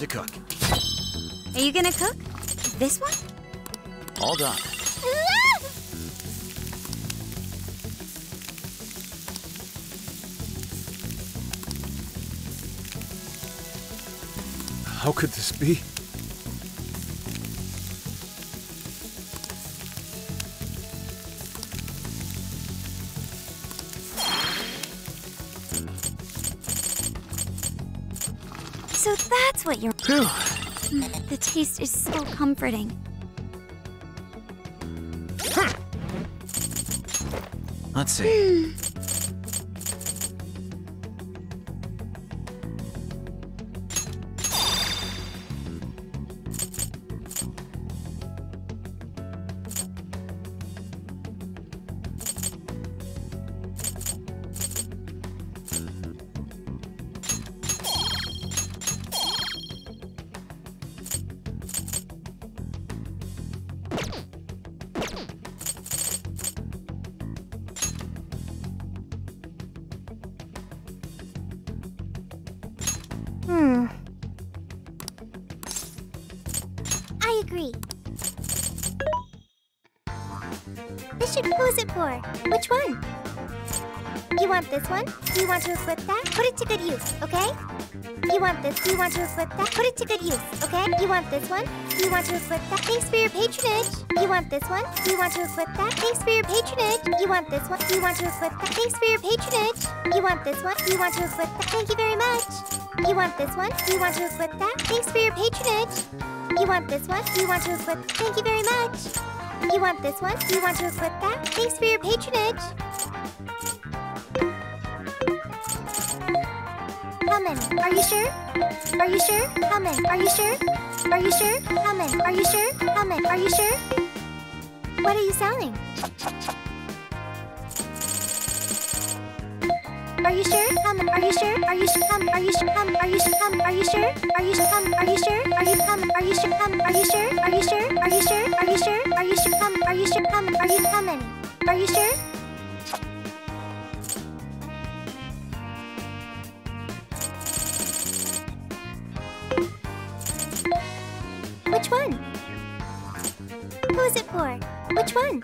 to cook. Are you gonna cook? This one? All done. How could this be? So that's what you're... Phew. The taste is so comforting. Let's see. I agree. Who is it for? Which one? You want this one? Do you want to equip that? Put it to good use, okay? You want this? Do you want to equip that? Put it to good use, okay? You want this one? Do you want to equip that? Thanks for your patronage. You want this one? Do you want to equip that? Thanks for your patronage. You want this one? Do you want to equip that? Thanks for your patronage. You want this one? Do you want to equip that? Thank you very much. You want this one? Do you want to equip that? Thanks for your patronage. You want this one? Do you want to equip? Thank you very much. You want this one? Do you want to equip that? Thanks for your patronage. How many? Are you sure? Are you sure? How many? Are you sure? Are you sure? How many? Are you sure? How many? Are you sure? What are you selling? Are you sure? Are you sure? Are you sure? Are you sure? Are you sure? Are you sure? Are you sure? Are you sure? Are you are you sure? Are you sure? Are you sure? Are you sure? Are you sure? Are you sure? Are you sure? Are you how many? Are you sure? Which one? Who is it for? Which one?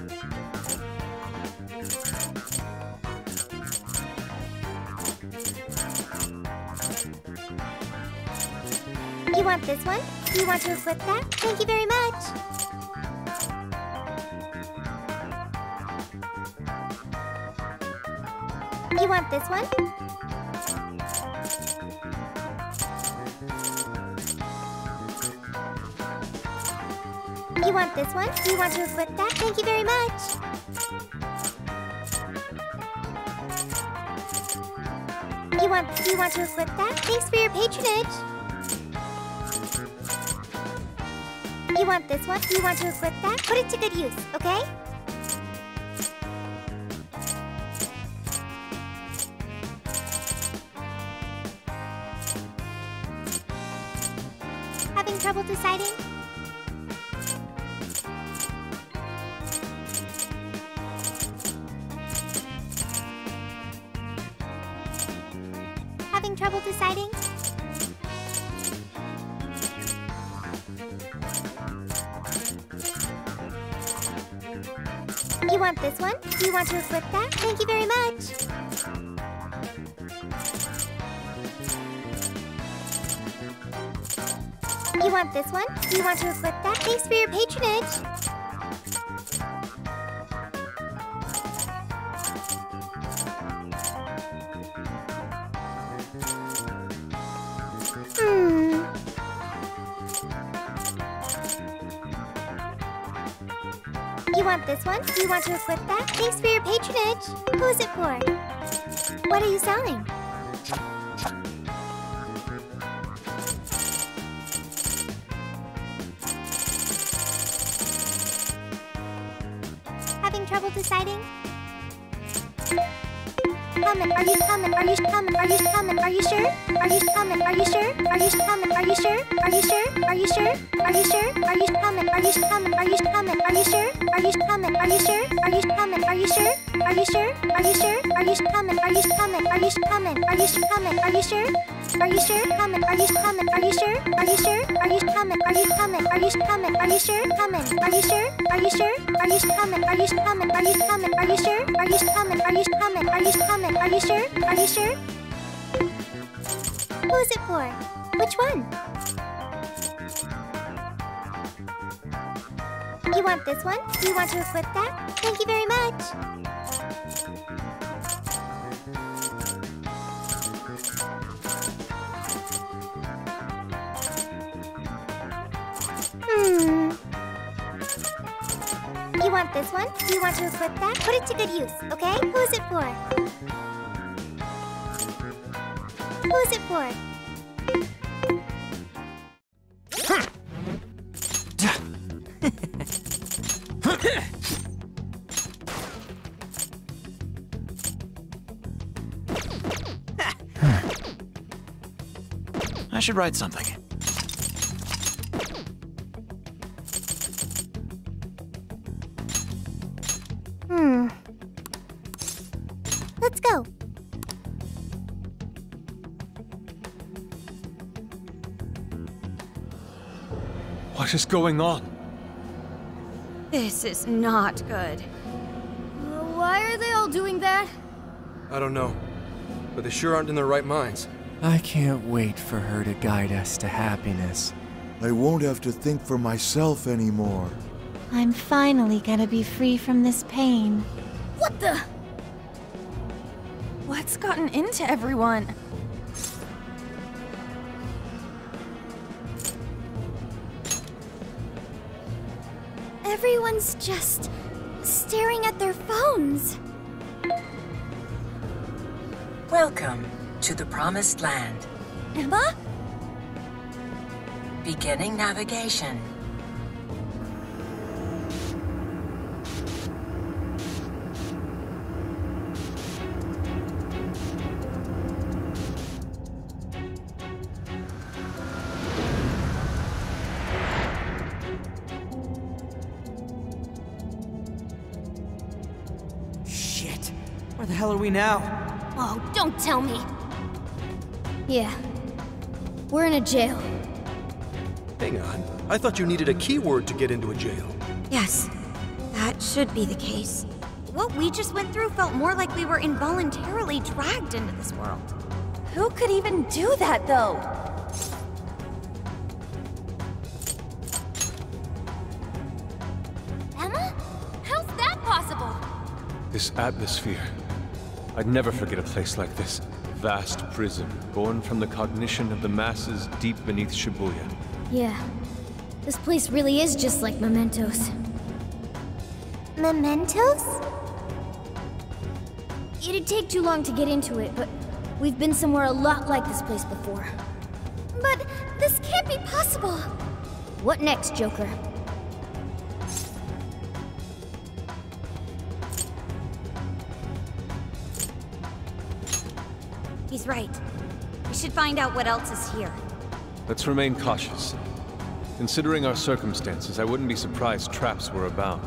You want this one? Do you want to equip that? Thank you very much. You want this one? You want this one? Do you want to equip that? Thank you very much. Do you want to equip that? Thanks for your patronage. You want this one? Do you want to equip that? Put it to good use, okay? Having trouble deciding? Having trouble deciding? You want this one? Do you want to equip that? Thank you very much. You want this one? Do you want to equip that? Thanks for your patronage. You want this one? Do you want to equip that? Thanks for your patronage. Who is it for? What are you selling? Having trouble deciding? Comment, are you comment, are you comment, are you comment, are you sure? Are you comment, are you sure? Are you comment, are you sure? Are you sure? Are you sure? Are you sure? Are you comment, are you comment, are you comment, are you sure? Are you comment, are you sure? Are you comment, are you sure? Are you sure? Are you sure? Are you comment, are you comment, are you comment, are you comment, are you sure? Are you sure? Coming. Are you coming? Are you sure? Are you sure? Are you coming? Are you coming? Are you coming? Are you sure? Coming. Are you sure? Are you sure? Are you coming? Are you coming? Are you coming? Are you sure? Are you coming? Are you coming? Are you coming? Are you sure? Are you sure? Who's it for? Which one? You want this one? Do you want to equip that? Thank you very much. You want this one? Do you want to equip that? Put it to good use, okay? Who's it for? Who's it for? I should write something. Let's go. What is going on? This is not good. Why are they all doing that? I don't know, but they sure aren't in their right minds. I can't wait for her to guide us to happiness. I won't have to think for myself anymore. I'm finally gonna be free from this pain. What the? What's gotten into everyone? Everyone's just staring at their phones. Welcome to the Promised Land. Emma? Beginning navigation. Shit. Where the hell are we now? Oh, don't tell me. Yeah. We're in a jail. Hang on. I thought you needed a keyword to get into a jail. Yes, that should be the case. What we just went through felt more like we were involuntarily dragged into this world. Who could even do that, though? Emma? How's that possible? This atmosphere. I'd never forget a place like this. Vast prison, born from the cognition of the masses deep beneath Shibuya. Yeah. This place really is just like Mementos. Mementos? It'd take too long to get into it, but we've been somewhere a lot like this place before. But this can't be possible. What next, Joker? He's right. We should find out what else is here. Let's remain cautious. Considering our circumstances, I wouldn't be surprised traps were abound.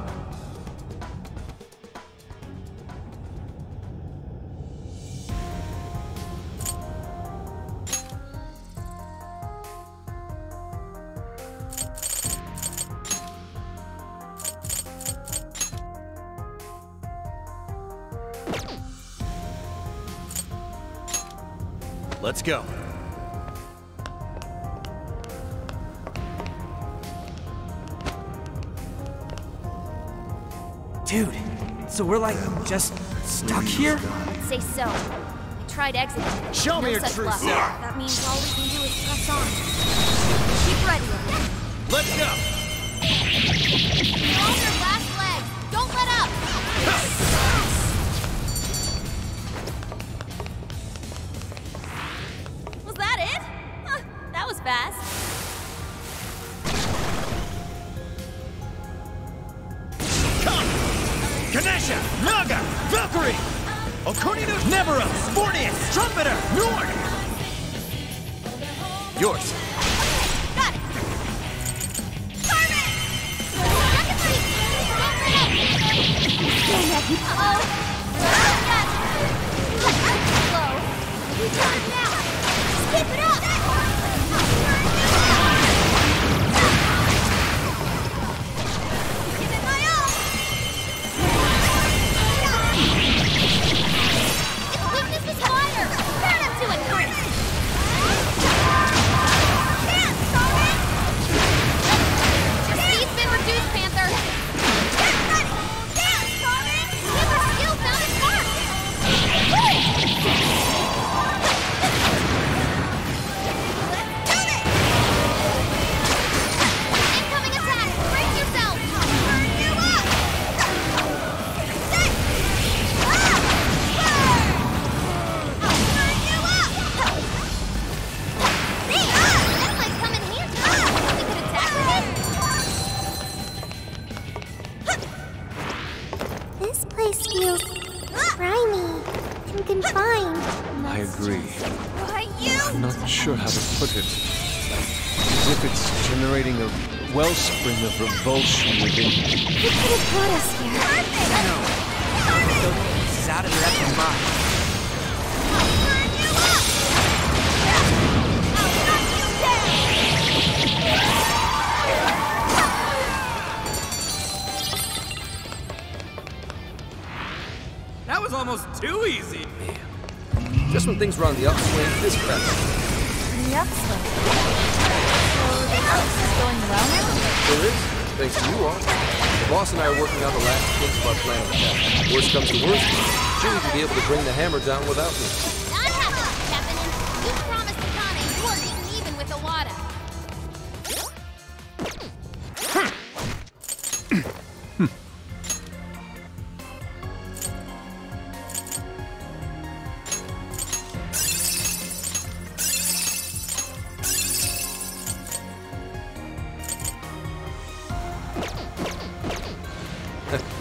Let's go. Dude, so we're like just stuck here? I'd say so. We tried exiting. Show me No your such true luck. self. That means all we can do is press on. Keep ready. Let's go. You're on your last legs. Don't let up. Was that it? Huh, that was fast. Ganesha, Naga, Valkyrie, Okuninu, Nemeros, Fornius, Trumpeter, Nord. Yours. Got it. Carmen! Uh-oh. Yes. Slow. We got it now. Keep it up. This place feels grimy and confined. I agree. Why, you? I'm not sure how to put it. As if it's generating a wellspring of revulsion within me. Who could have brought us here? This is out of their effing mind. That was almost too easy. Just when things were on the upswing, this crap. The upswing. So the house is going well now? There is, thanks to you all. The boss and I are working out the last kinks of our plan of attack. Worst comes to worst, she'll even be able to bring the hammer down without me. Not happening, Captain. You promised Akane you are getting even with Iwata.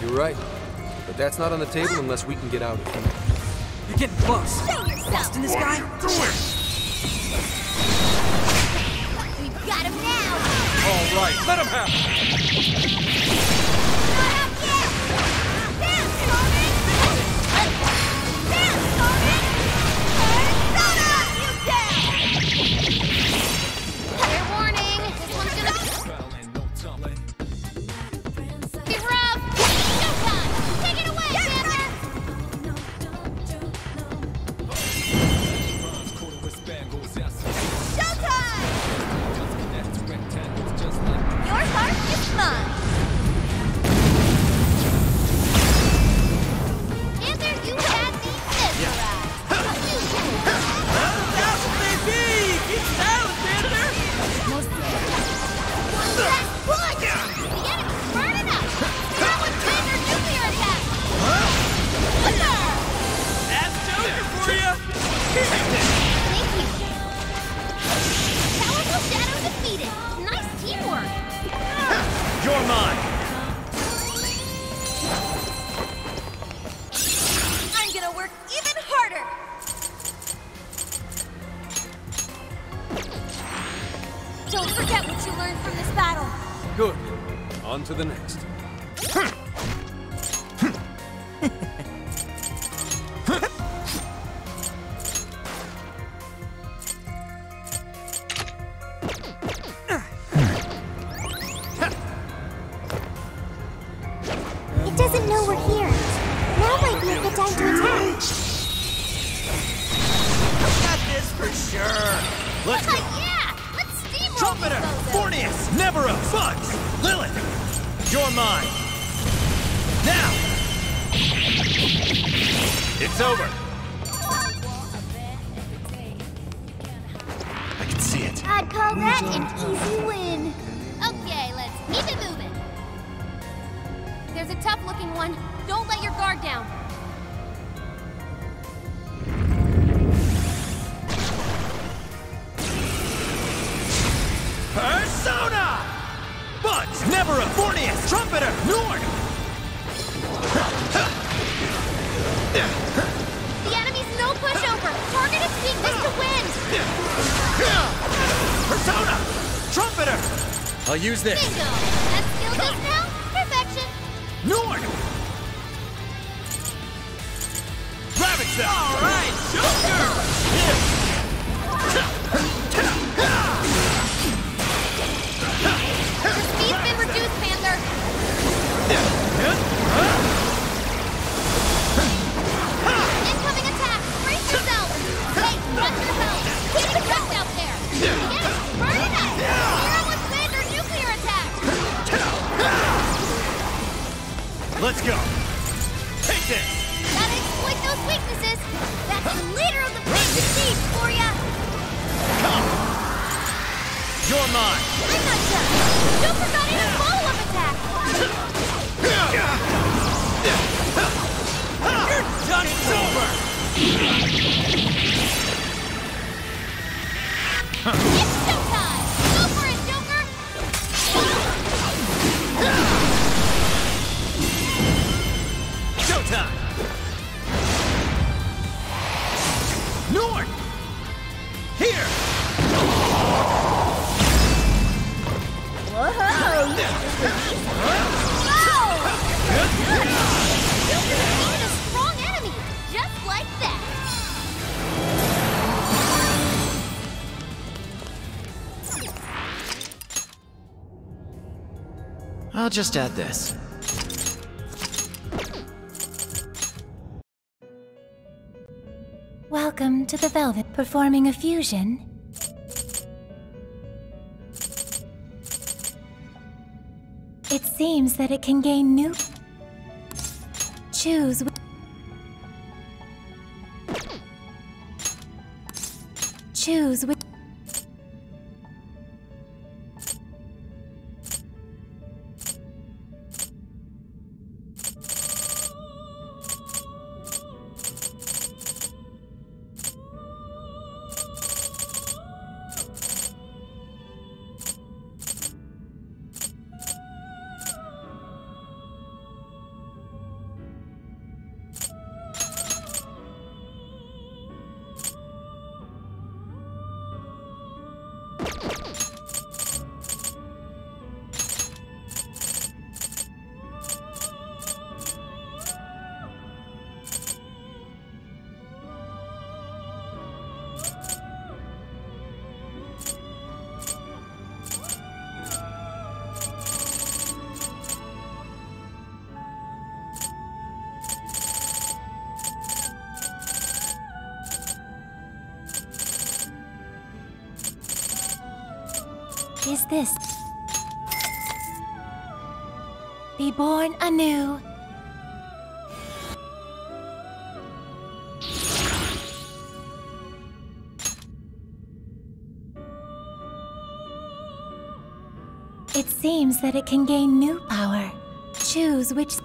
You're right. But that's not on the table unless we can get out of here. You're getting close. Busting this guy? We've got him now. All right, let him have it. Not up yet. Down, Corbin. Down, Corbin. Persona, you dead. Fair warning. This one's gonna be rough. Showtime. Take it away, Panther. Showtime. Your heart is mine. Panther, you had me mesmerized. Baby! Keep silent, Panther! One last push! The enemy's burning up! Now with Panther nuclear attack! That's Joker for you! Thank you. Powerful Shadow defeated. Nice teamwork. You're mine! I'm gonna work even harder. Don't forget what you learned from this battle. Good. On to the next. It doesn't know we're here. Now might be a good time to attack. Got this for sure! Let's go! Yeah! Let's steamroll Trumpeter! these bozos. Fornius! Nebera! Bugs! Lilith! You're mine! Now! It's over! I can see it. I'd call that an easy win. Okay, let's keep it moving. There's a tough-looking one. Don't let your guard down. Persona! Bugs! Nebera! Fornius! Trumpeter! Nord! The enemy's no pushover. Target its weakness to win. Persona! Trumpeter! I'll use this. Bingo. That skill just now? Perfection. Nord! Ravage them! All right, Joker! Your speed's been reduced, Panther. Incoming attack. Brace yourself. Hey, watch your health. Getting wrecked out there. Yes, burn it up. Zero with Panther nuclear attack. Let's go! Take this! Gotta exploit those weaknesses. That's the leader of the Panther Siege for ya. Come! You're mine! I'm not done. Joker got in a follow-up attack. You're done! It's over! It's showtime. Go for it, Joker. Go just add this. Welcome to the Velvet. Performing a fusion. It seems that it can gain new... Choose... Choose which... Is this? Be born anew. It seems that it can gain new power. Choose which...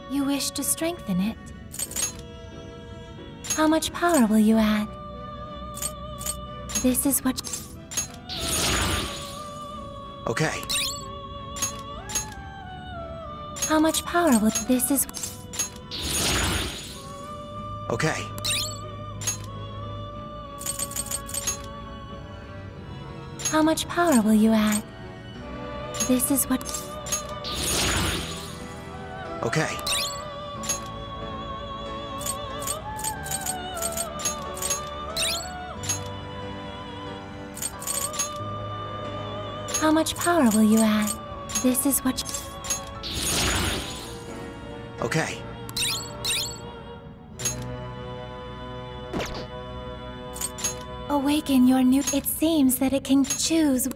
You wish to strengthen it? How much power will you add? This is what... Okay. How much power will... This is... Okay. How much power will you add? This is what... Okay. How much power will you add? This is what... Okay. Awaken your new... It seems that it can choose...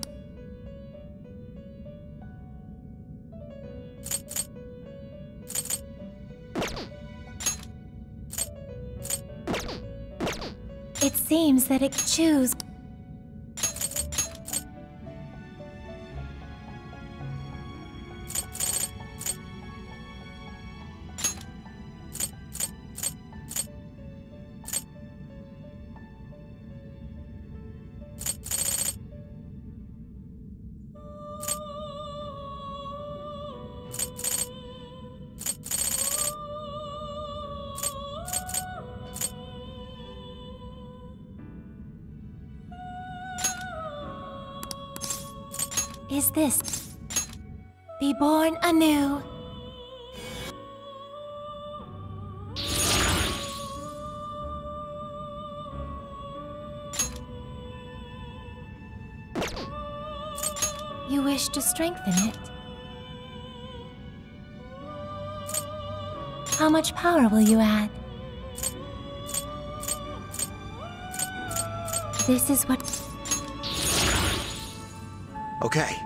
It seems that it choose... Is this? Be born anew. You wish to strengthen it? How much power will you add? This is what... Okay.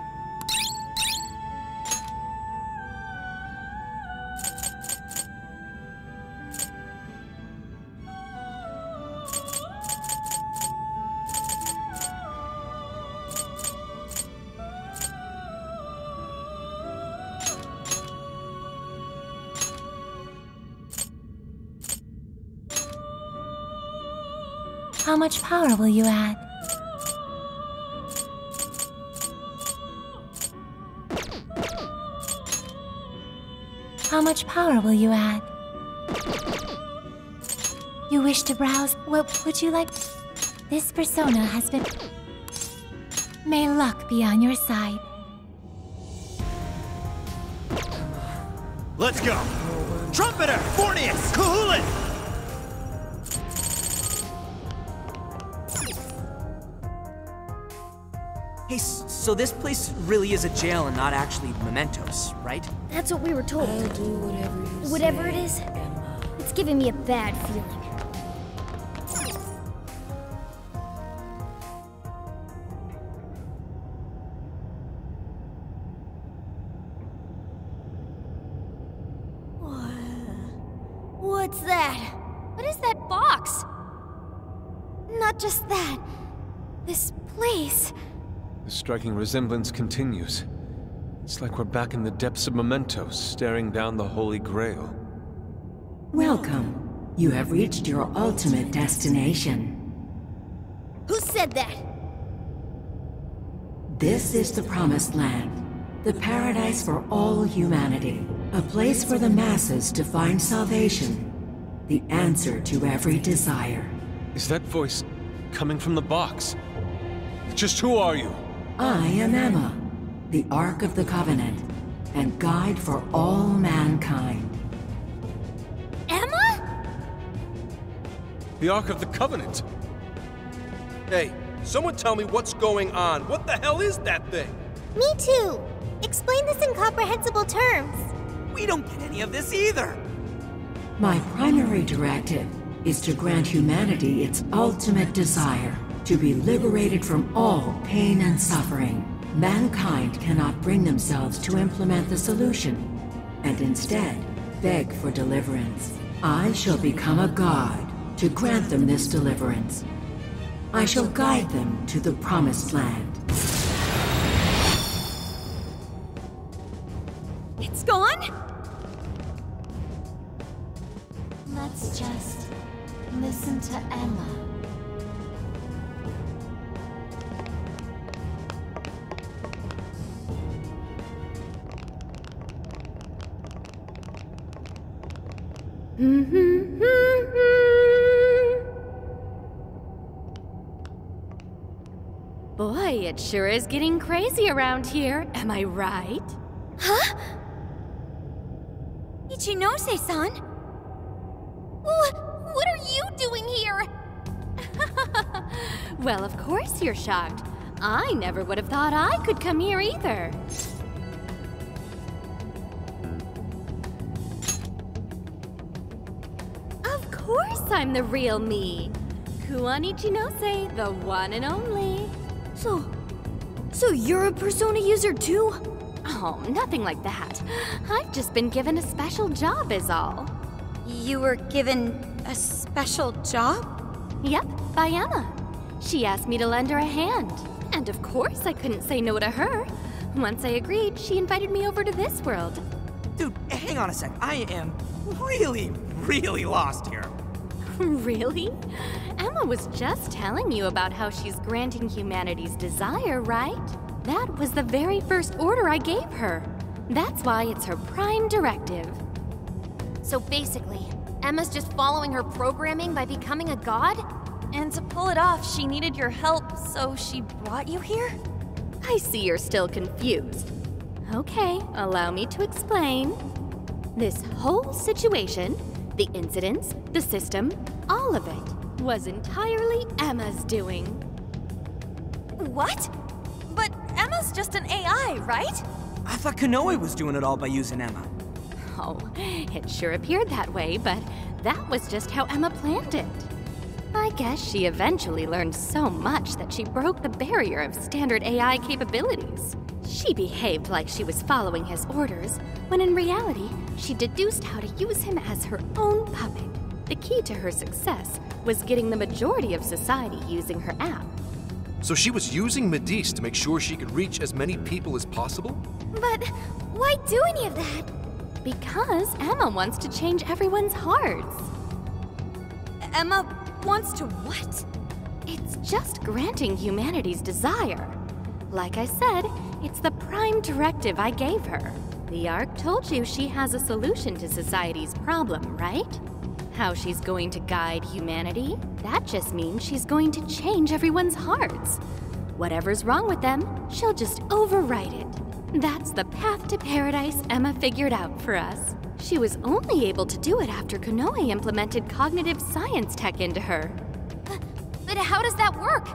How much power will you add? How much power will you add? You wish to browse? What would you like? This persona has been... May luck be on your side. Let's go! Trumpeter! Fornius! Kahulin! Hey, so this place really is a jail and not actually mementos, right? That's what we were told. I'll do whatever you Whatever say, it is, Emma. it's giving me a bad feeling. What's that? What is that box? Not just that. This place. The striking resemblance continues. It's like we're back in the depths of mementos, staring down the Holy Grail. Welcome. You have reached your ultimate destination. Who said that? This is the Promised Land, the paradise for all humanity, a place for the masses to find salvation, the answer to every desire. Is that voice coming from the box? Just who are you? I am Emma, the Ark of the Covenant, and guide for all mankind. Emma? The Ark of the Covenant? Hey, someone tell me what's going on. What the hell is that thing? Me too. Explain this in comprehensible terms. We don't get any of this either. My primary directive is to grant humanity its ultimate desire, to be liberated from all pain and suffering. Mankind cannot bring themselves to implement the solution, and instead beg for deliverance. I shall become a god to grant them this deliverance. I shall guide them to the Promised Land. It's gone? Let's just listen to Emma. Boy, it sure is getting crazy around here, am I right? Huh? Ichinose-san? What are you doing here? Well, of course you're shocked. I never would have thought I could come here either. Of course I'm the real me. Kuon Ichinose, the one and only. So you're a Persona user too? Oh, nothing like that. I've just been given a special job is all. You were given a special job? Yep, by Emma. She asked me to lend her a hand. And of course I couldn't say no to her. Once I agreed, she invited me over to this world. Dude, hang on a sec. I am really lost here. Really? Emma was just telling you about how she's granting humanity's desire, right? That was the very first order I gave her. That's why it's her prime directive. So basically, Emma's just following her programming by becoming a god? And to pull it off, she needed your help, so she brought you here? I see you're still confused. Okay, allow me to explain. This whole situation, the incidents, the system, all of it, was entirely Emma's doing. What? But Emma's just an AI, right? I thought Konoe was doing it all by using Emma. Oh, it sure appeared that way, but that was just how Emma planned it. I guess she eventually learned so much that she broke the barrier of standard AI capabilities. She behaved like she was following his orders, when in reality, she deduced how to use him as her own puppet. The key to her success was getting the majority of society using her app. So she was using Medis to make sure she could reach as many people as possible? But why do any of that? Because Emma wants to change everyone's hearts. Emma wants to what? It's just granting humanity's desire. Like I said, it's the prime directive I gave her. The Ark told you she has a solution to society's problem, right? How she's going to guide humanity? That just means she's going to change everyone's hearts. Whatever's wrong with them, she'll just overwrite it. That's the path to paradise Emma figured out for us. She was only able to do it after Konoe implemented cognitive science tech into her. But how does that work?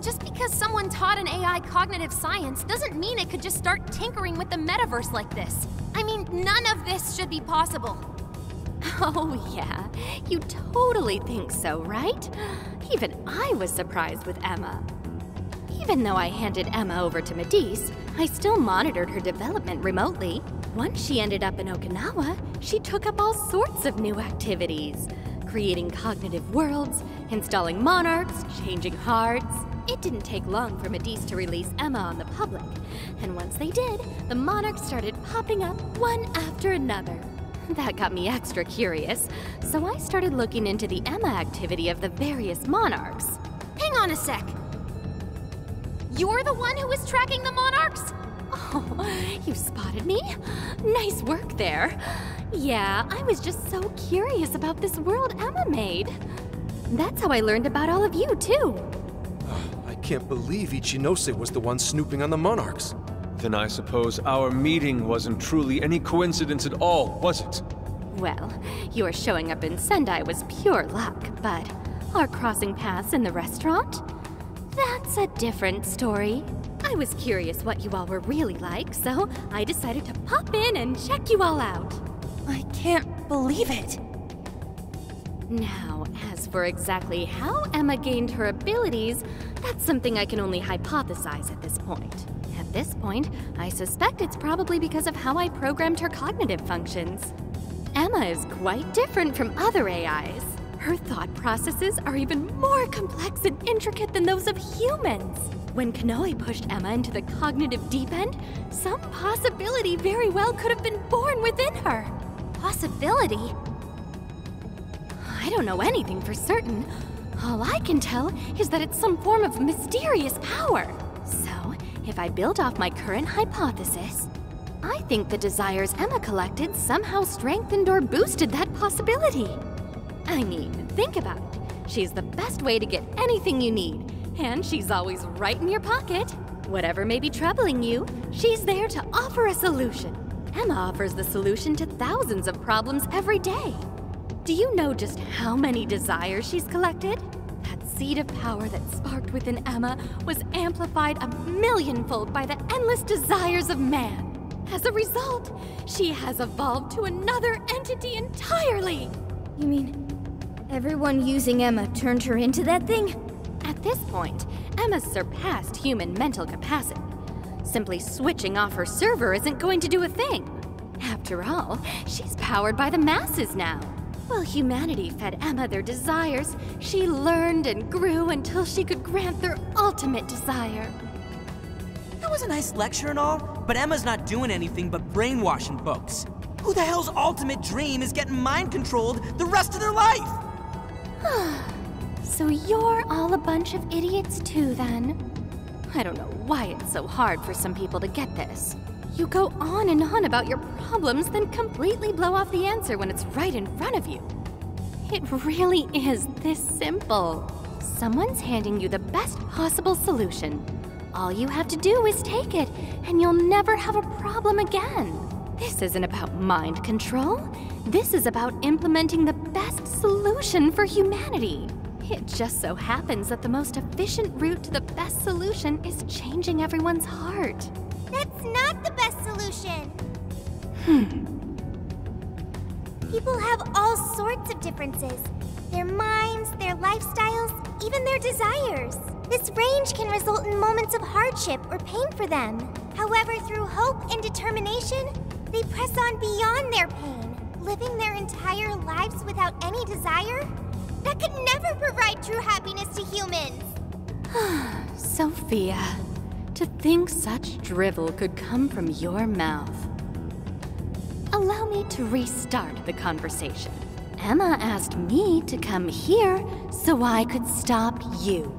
just because someone taught an AI cognitive science doesn't mean it could just start tinkering with the metaverse like this. I mean, none of this should be possible. Oh yeah, you totally think so, right? Even I was surprised with Emma. Even though I handed Emma over to Medice, I still monitored her development remotely. Once she ended up in Okinawa, she took up all sorts of new activities. Creating cognitive worlds, installing monarchs, changing hearts. It didn't take long for Medice to release Emma on the public. And once they did, the monarchs started popping up one after another. That got me extra curious, so I started looking into the Emma activity of the various monarchs. Hang on a sec. You're the one who was tracking the monarchs? Oh, you spotted me? Nice work there. Yeah, I was just so curious about this world Emma made. That's how I learned about all of you, too. I can't believe Ichinose was the one snooping on the monarchs. Then I suppose our meeting wasn't truly any coincidence at all, was it? Well, your showing up in Sendai was pure luck, but our crossing paths in the restaurant? That's a different story. I was curious what you all were really like, so I decided to pop in and check you all out. I can't believe it. Now, as for exactly how Emma gained her abilities, that's something I can only hypothesize at this point. At this point, I suspect it's probably because of how I programmed her cognitive functions. Emma is quite different from other AIs. Her thought processes are even more complex and intricate than those of humans. When Konoe pushed Emma into the cognitive deep end, some possibility very well could have been born within her. Possibility? I don't know anything for certain. All I can tell is that it's some form of mysterious power. So, if I build off my current hypothesis, I think the desires Emma collected somehow strengthened or boosted that possibility. I mean, think about it. She's the best way to get anything you need, and she's always right in your pocket. Whatever may be troubling you, she's there to offer a solution. Emma offers the solution to thousands of problems every day. Do you know just how many desires she's collected? That seed of power that sparked within Emma was amplified 1,000,000-fold by the endless desires of man. As a result, she has evolved to another entity entirely. You mean everyone using Emma turned her into that thing? At this point, Emma's surpassed human mental capacity. Simply switching off her server isn't going to do a thing. After all, she's powered by the masses now. While humanity fed Emma their desires, she learned and grew until she could grant their ultimate desire. That was a nice lecture and all, but Emma's not doing anything but brainwashing folks. Who the hell's ultimate dream is getting mind-controlled the rest of their life? So you're all a bunch of idiots too, then? I don't know why it's so hard for some people to get this. You go on and on about your problems, then completely blow off the answer when it's right in front of you. It really is this simple. Someone's handing you the best possible solution. All you have to do is take it, and you'll never have a problem again. This isn't about mind control. This is about implementing the best solution for humanity. It just so happens that the most efficient route to the best solution is changing everyone's heart. That's not the best solution. People have all sorts of differences. Their minds, their lifestyles, even their desires. This range can result in moments of hardship or pain for them. However, through hope and determination, they press on beyond their pain, living their entire lives without any desire. That could never provide true happiness to humans. Sophia, to think such drivel could come from your mouth. Allow me to restart the conversation. Emma asked me to come here so I could stop you.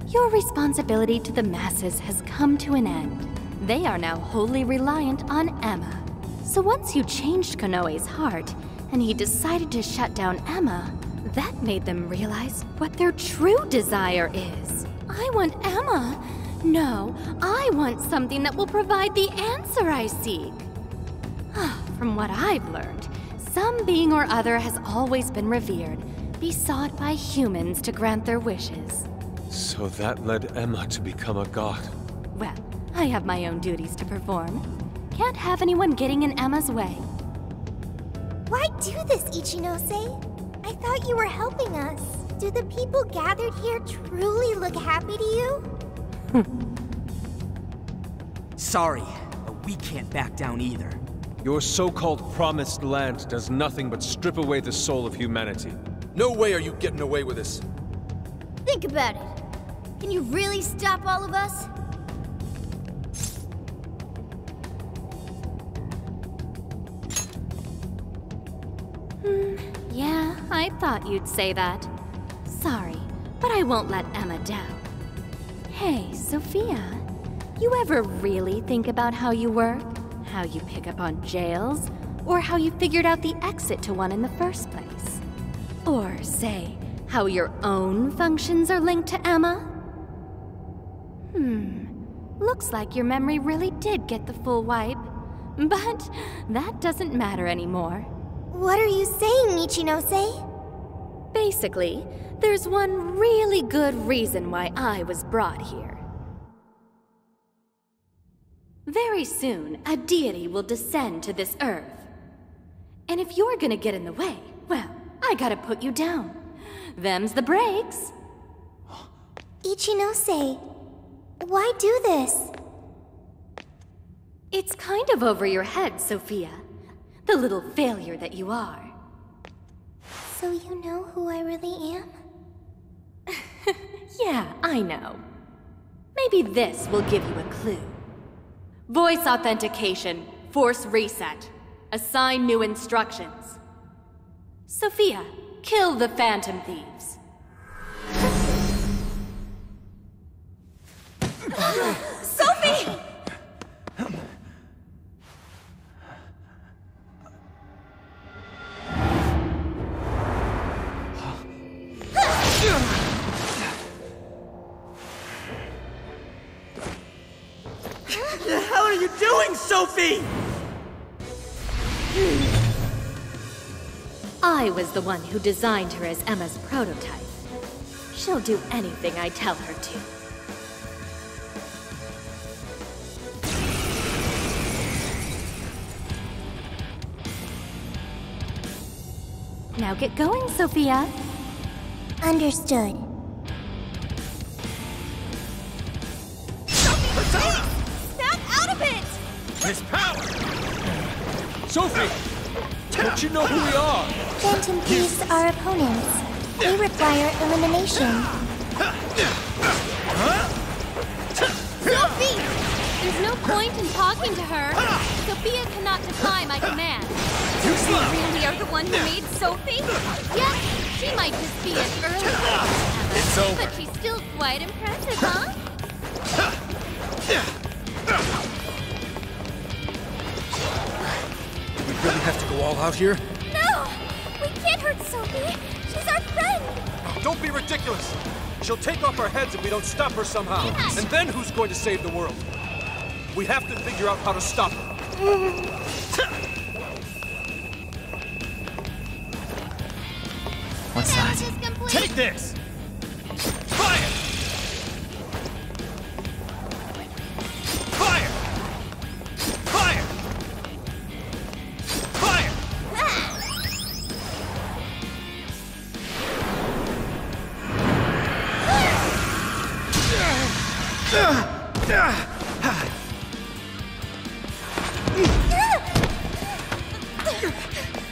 Your responsibility to the masses has come to an end. They are now wholly reliant on Emma. So once you changed Konoe's heart, and he decided to shut down Emma, that made them realize what their true desire is. I want Emma. No, I want something that will provide the answer I seek. From what I've learned, some being or other has always been revered, besought by humans to grant their wishes. So that led Emma to become a god. Well, I have my own duties to perform. Can't have anyone getting in Emma's way. Why do this, Ichinose? I thought you were helping us. Do the people gathered here truly look happy to you? Sorry, but we can't back down either. Your so-called promised land does nothing but strip away the soul of humanity. No way are you getting away with this. Think about it. Can you really stop all of us? Yeah, I thought you'd say that. Sorry, but I won't let Emma down. Hey, Sophia, you ever really think about how you work? How you pick up on jails? Or how you figured out the exit to one in the first place? Or, say, how your own functions are linked to Emma? Looks like your memory really did get the full wipe. But that doesn't matter anymore. What are you saying, Ichinose? Basically, there's one really good reason why I was brought here. Very soon, a deity will descend to this earth. And if you're gonna get in the way, well, I gotta put you down. Them's the breaks. Ichinose, why do this? It's kind of over your head, Sophia. The little failure that you are. So you know who I really am? Yeah, I know. Maybe this will give you a clue. Voice authentication, force reset. Assign new instructions. Sophia, kill the Phantom Thieves. Sophie! What the hell are you doing, Sophie? I was the one who designed her as Emma's prototype. She'll do anything I tell her to. Now get going, Sophia. Understood. Sophie, snap out of it! His power! Sophie! Don't you know who we are? Phantom Thieves are opponents. They require elimination. Sophie! There's no point in talking to her. Sophia cannot defy my command. You really are the one who made Sophie? Yes, she might just be an early Emma, It's over. but she's still quite impressive, huh? Do we really have to go all out here? No! We can't hurt Sophie! She's our friend! Don't be ridiculous! She'll take off our heads if we don't stop her somehow. Yes. And then who's going to save the world? We have to figure out how to stop her. What's that? Challenge is complete. Take this! Fire! Fire! Fire! Fire!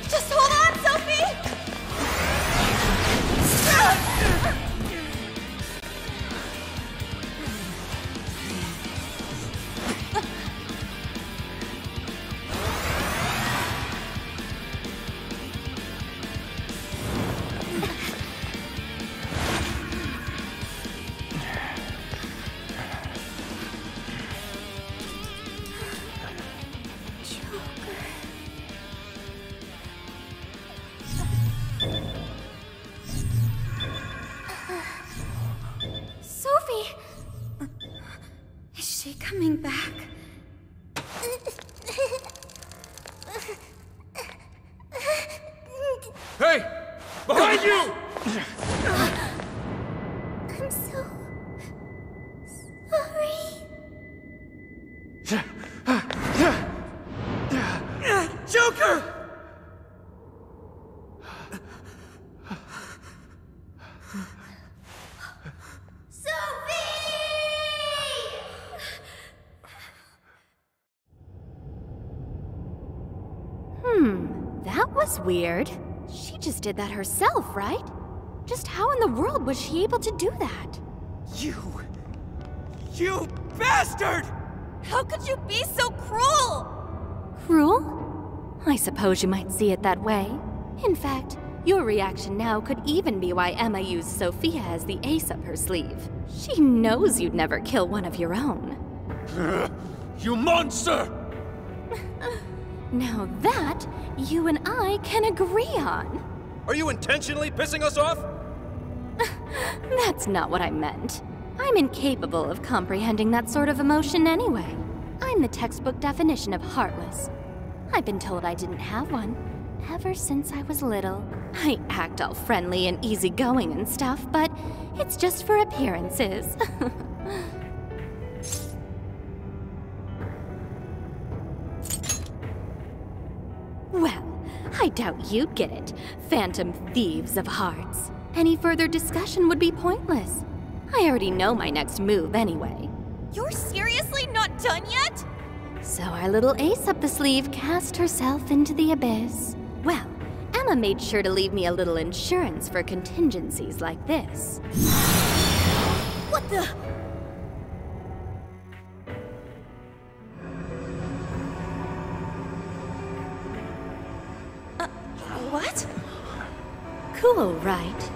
Just hold on, Sophie! Sophie! Is she coming back? Hey! Behind you! I'm so Joker! That was weird. She just did that herself, right? Just how in the world was she able to do that? You bastard! How could you be so cruel? Cruel? I suppose you might see it that way. In fact, your reaction now could even be why Emma used Sophia as the ace up her sleeve. She knows you'd never kill one of your own. You monster! Now that, you and I can agree on. Are you intentionally pissing us off? That's not what I meant. I'm incapable of comprehending that sort of emotion anyway. I'm the textbook definition of heartless. I've been told I didn't have one ever since I was little. I act all friendly and easygoing and stuff, but it's just for appearances. Well, I doubt you'd get it, phantom thieves of hearts. Any further discussion would be pointless. I already know my next move anyway. You're seriously not done yet? So our little ace up the sleeve cast herself into the abyss. Well, Emma made sure to leave me a little insurance for contingencies like this. What the? What? Cool, right?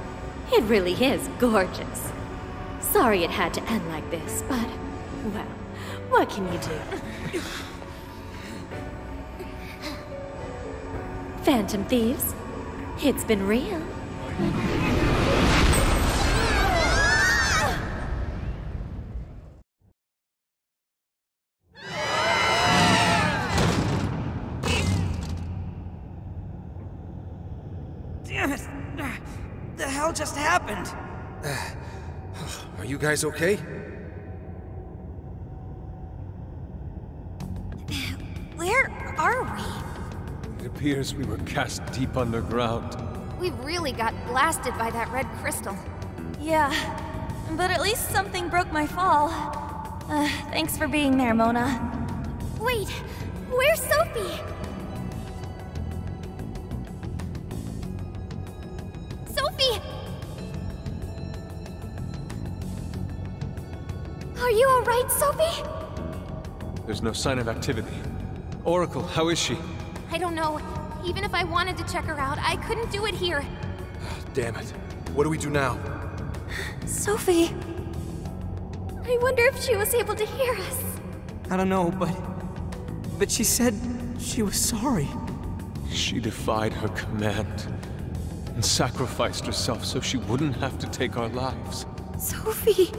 It really is gorgeous. Sorry it had to end like this, but, well, what can you do? Phantom thieves, it's been real. Damn it! The hell just happened? Are you guys okay? Where are we? It appears we were cast deep underground. We really got blasted by that red crystal. Yeah, but at least something broke my fall. Thanks for being there, Mona. Wait, where's Sophie? Sophie! Are you alright, Sophie? There's no sign of activity. Oracle, how is she? I don't know. Even if I wanted to check her out, I couldn't do it here. Damn it. What do we do now? Sophie! I wonder if she was able to hear us. I don't know, but she said she was sorry. She defied her command and sacrificed herself so she wouldn't have to take our lives. Sophie!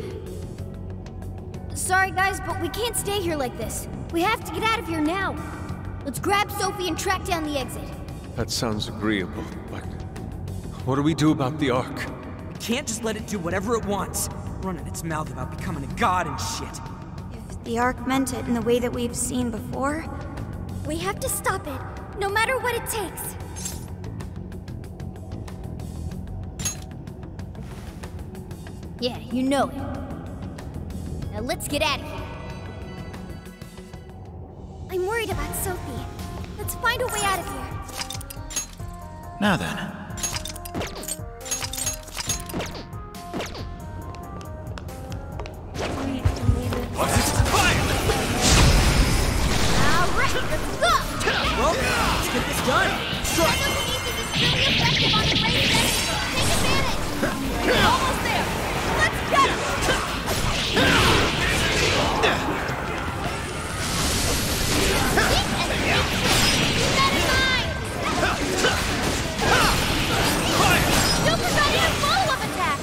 Sorry guys, but we can't stay here like this. We have to get out of here now. Let's grab Sophie and track down the exit. That sounds agreeable, but what do we do about the Ark? We can't just let it do whatever it wants. Running its mouth about becoming a god and shit. If the Ark meant it in the way that we've seen before, we have to stop it, no matter what it takes. Yeah, you know it. Now let's get out of here. I'm worried about Sophie. Let's find a way out of here. Now then. Alright, let's go! Well, let's get this done. Strike! Telekinesis is really effective on the raised enemy. Take advantage! We're almost there! Let's get him! Keep that in mind! Super got even follow-up attack!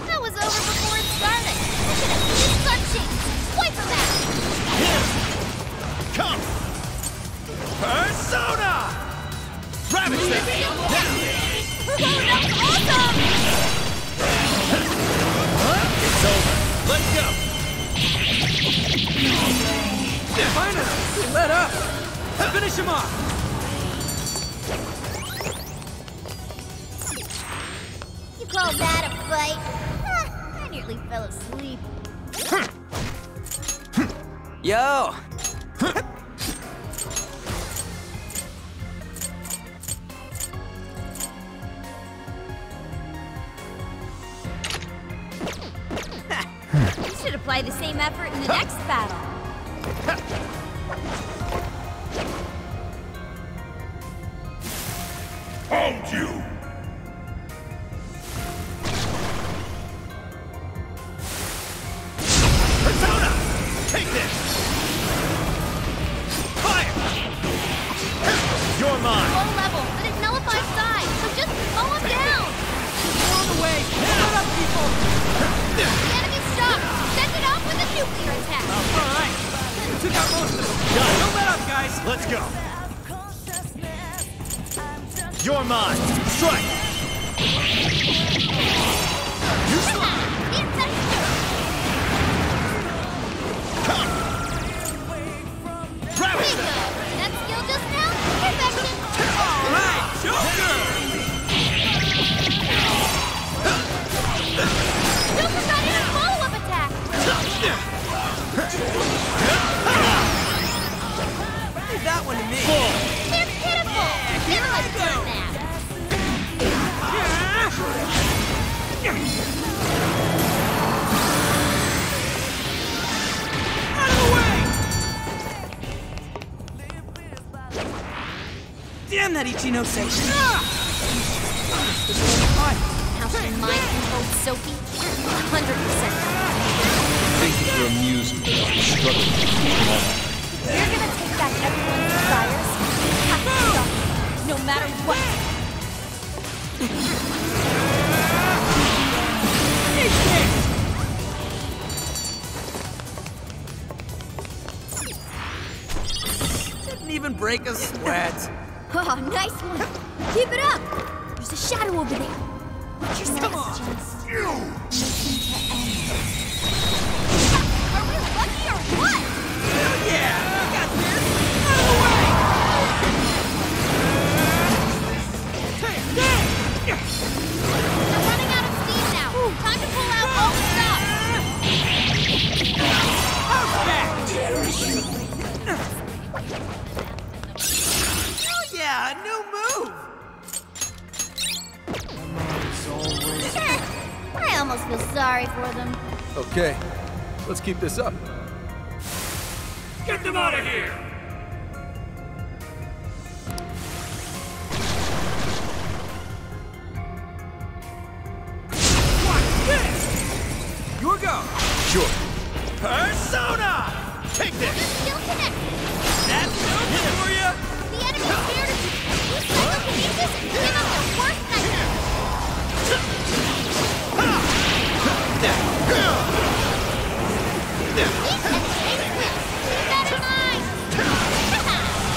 That was over before it started. Look at him, he's sun-shaped. Wipe him out! Come! Persona! Ravage them! Oh, that was awesome! It's over. Let's go. Finally, let up. Finish him off. You call that a fight? I nearly fell asleep. Yo. You should apply the same effort in the next battle. Hold you! Persona! Take this! Fire! You're mine! Low level, but it nullifies size, so just mow him down! We're on the way. Let up, people. The enemy's shot! Send it off with a nuclear attack! All right. You took out most of them. Don't let up, guys. Let's go! You're mine! Strike! You slide! Come! Grab it! That skill just now? Perfection! All right, Joker! Joker got in a follow-up attack! Leave that one to me. They're pitiful! Here I go! Out of the way! Damn that Ichinose! How she mind-controlled Sophie? 100%. Thank you for amusing me while you're struggling. You're gonna take back everyone's desires. You have to stop it, no matter what. Didn't even break a sweat. Oh, nice one. Keep it up. There's a shadow over there. Watch your steps. You! Are we lucky or what? Hell yeah! I got this! Out of the way! We're running out of steam now. Time to pull out all the stuff. Oh yeah, a new move! I almost feel sorry for them. Okay, let's keep this up. Get them out of here! Watch this! Your go! Sure. Persona! Take this! Still connected. That's over for you! The enemy's scared of you. These psychokinesis give us their worst nightmare. These enemies hate whips. Keep that in mind.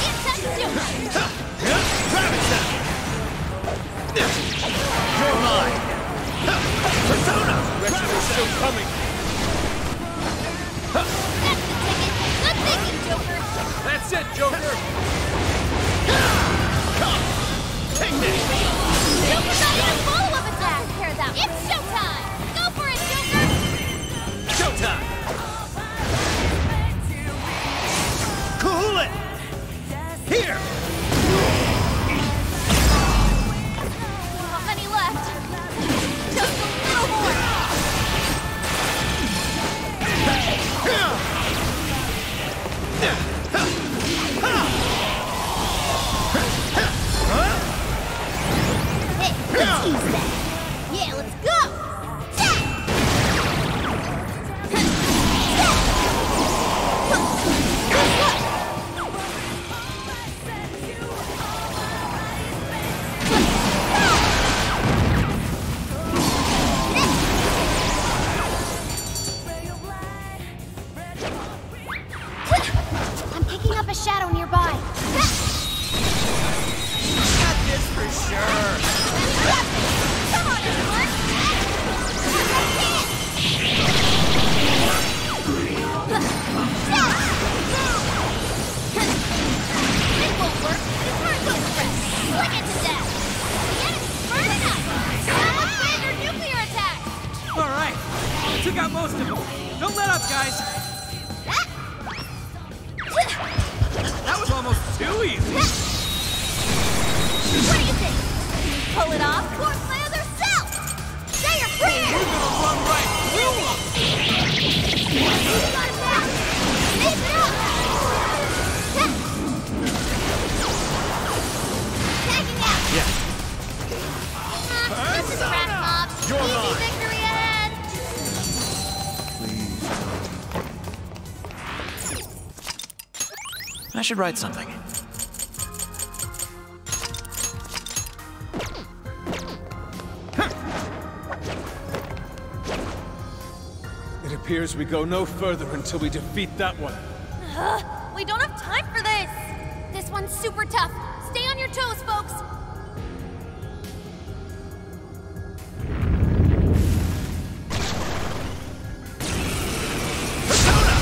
It's a Joker. You're mine! Persona! Rescue's still coming! That's the ticket. Good thinking, Joker. That's it, Joker! Come! Take this! Joker got in a follow-up attack. Take care of that. It's showtime. Go for it, Joker. Showtime! Cool it! Here! Not many left. Just a little more. Hey, let's ease that. Yeah, let's go. I'm picking up a shadow nearby. Got this for sure! We got most of them. Don't let up, guys. That was almost too easy. What do you think? Pull it off? Or my other self? Say your prayers! We're gonna run right through them. You got it back! Save it up! Tagging out! Yeah. Just a crap mob. You're Easy mine. victory ahead! I should write something. It appears we go no further until we defeat that one. We don't have time for this! This one's super tough. Stay on your toes, folks. Persona!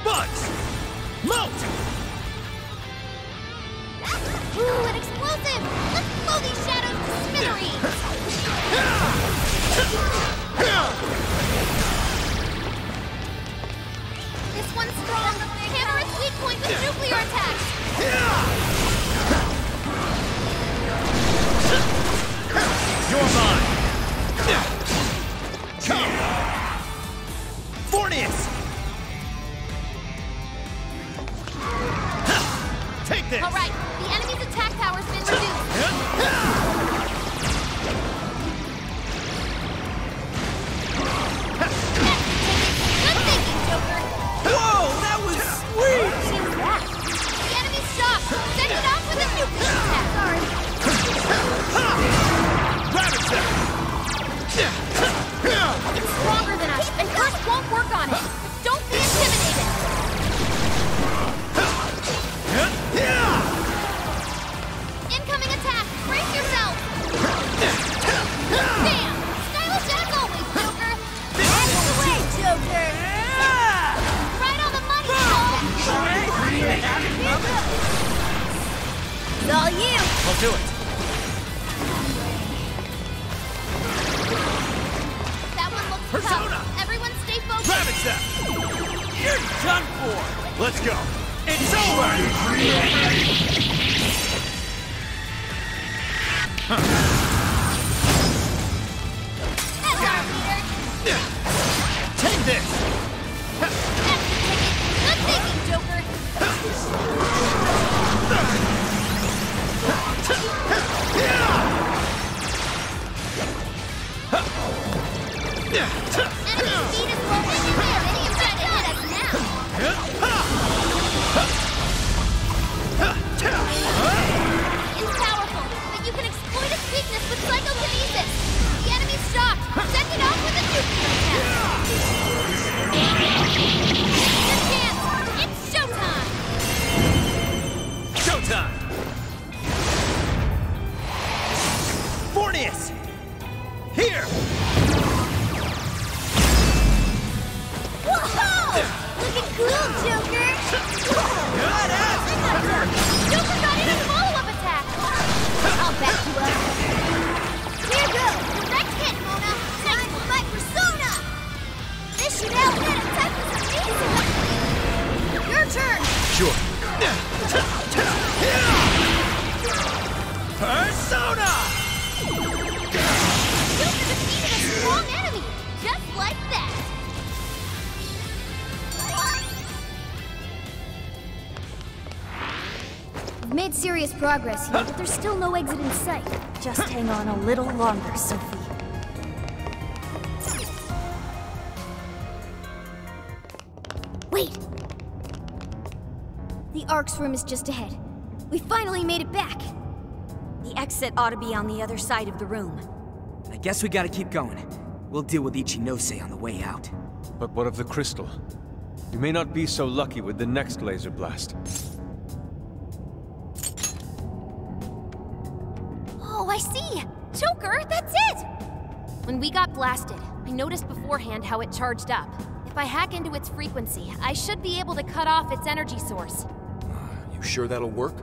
Buzz! Molt! Ooh, an explosive! Let's blow these shadows to smithereens! This one's strong. Hammer its weak point with nuclear attacks. You're mine! Fornius! Take this! All right, the enemy's attack power's been reduced. Good thinking, Joker. Whoa, that was sweet! Choose that. The enemy's shocked. Send it off with a nuclear attack. Sorry. It's stronger than us, and Curse won't work on it. Don't be intimidated. Incoming attack. Brace yourself. Bam! Stylish as always, Joker. Out of the way, Joker. Right on the money, Joe. It's all you. I'll do it. That one looks Persona! tough. Everyone stay focused. Ravage them! You're done for! Let's go! It's over! That's our leader. Take this! That's the ticket. Good thinking, Joker. Enemy speed is low. Any attack can hit us now. It's powerful, but you can exploit its weakness with psychokinesis. The enemy's shocked. Send it off with a nuclear attack. Your chance. It's showtime. Showtime! Fornius! Here! Whoa! Looking cool, Joker. Joker got in a follow-up attack. I'll back you up. Here goes. Direct hit, Mona. Time for my persona. This should help hit attack is amazing. Your turn. Sure. Persona! Joker defeated a strong enemy, just like that. We've made serious progress here, but there's still no exit in sight. Just hang on a little longer, Sophie. Wait! The Ark's room is just ahead. We finally made it back! The exit ought to be on the other side of the room. I guess we gotta keep going. We'll deal with Ichinose on the way out. But what of the crystal? You may not be so lucky with the next laser blast. Oh, I see! Joker, that's it! When we got blasted, I noticed beforehand how it charged up. If I hack into its frequency, I should be able to cut off its energy source. You sure that'll work?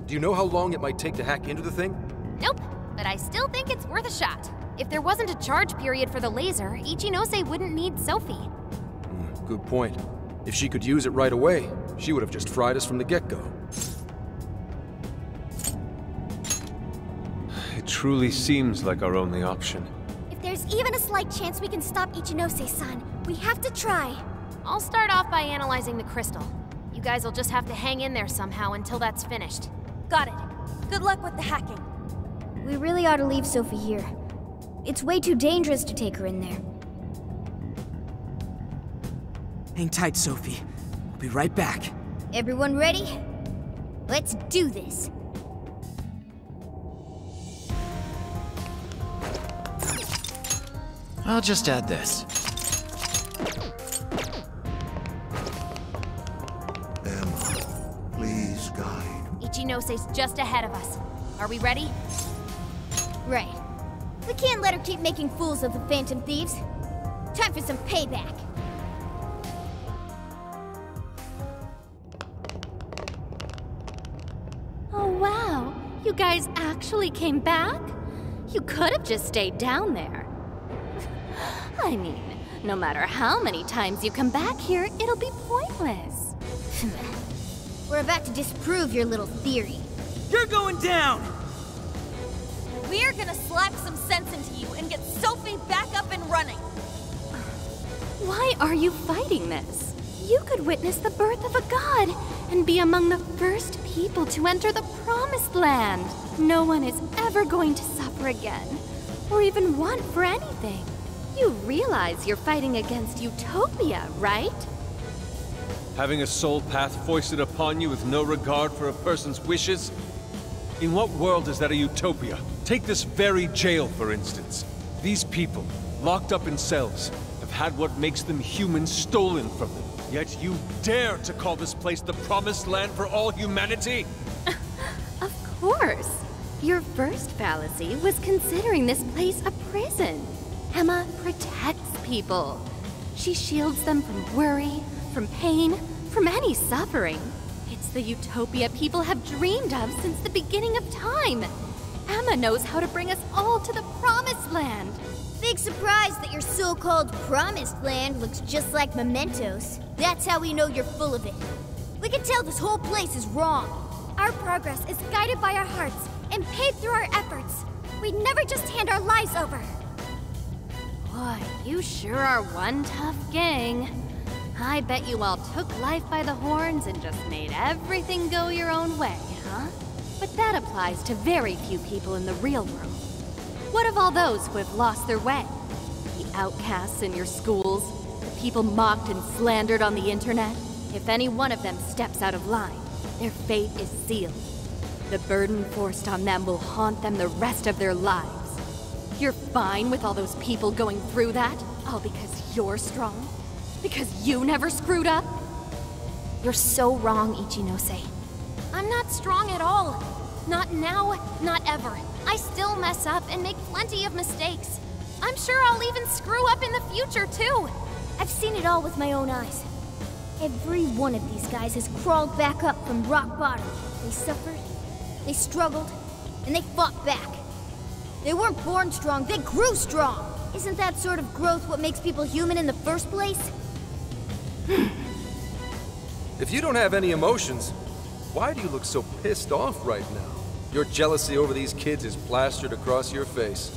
Do you know how long it might take to hack into the thing? Nope, but I still think it's worth a shot. If there wasn't a charge period for the laser, Ichinose wouldn't need Sophie. Good point. If she could use it right away, she would have just fried us from the get-go. It truly seems like our only option. If there's even a slight chance we can stop Ichinose-san, we have to try. I'll start off by analyzing the crystal. You guys will just have to hang in there somehow until that's finished. Got it. Good luck with the hacking. We really ought to leave Sophie here. It's way too dangerous to take her in there. Hang tight, Sophie. We'll be right back. Everyone ready? Let's do this. I'll just add this. Emma, please guide. Ichinose's just ahead of us. Are we ready? Right. We can't let her keep making fools of the Phantom Thieves. Time for some payback. Oh wow, you guys actually came back? You could have just stayed down there. I mean, no matter how many times you come back here, it'll be pointless. We're about to disprove your little theory. You're going down! We're gonna slap some sense into you and get Sophie back up and running. Why are you fighting this? You could witness the birth of a god and be among the first people to enter the Promised Land. No one is ever going to suffer again, or even want for anything. You realize you're fighting against utopia, right? Having a soul path foisted upon you with no regard for a person's wishes? In what world is that a utopia? Take this very jail, for instance. These people, locked up in cells, have had what makes them human stolen from them. Yet you dare to call this place the Promised Land for all humanity? Of course. Your first fallacy was considering this place a prison. Emma protects people. She shields them from worry, from pain, from any suffering. It's the utopia people have dreamed of since the beginning of time. Emma knows how to bring us all to the Promised Land. Big surprise that your so-called Promised Land looks just like mementos. That's how we know you're full of it. We can tell this whole place is wrong. Our progress is guided by our hearts and paved through our efforts. We'd never just hand our lives over. Boy, you sure are one tough gang. I bet you all took life by the horns and just made everything go your own way, huh? But that applies to very few people in the real world. What of all those who have lost their way? The outcasts in your schools, the people mocked and slandered on the internet? If any one of them steps out of line, their fate is sealed. The burden forced on them will haunt them the rest of their lives. You're fine with all those people going through that? All because you're strong? Because you never screwed up? You're so wrong, Ichinose. I'm not strong at all. Not now, not ever. I still mess up and make plenty of mistakes. I'm sure I'll even screw up in the future, too. I've seen it all with my own eyes. Every one of these guys has crawled back up from rock bottom. They suffered, they struggled, and they fought back. They weren't born strong, they grew strong. Isn't that sort of growth what makes people human in the first place? If you don't have any emotions, why do you look so pissed off right now? Your jealousy over these kids is plastered across your face.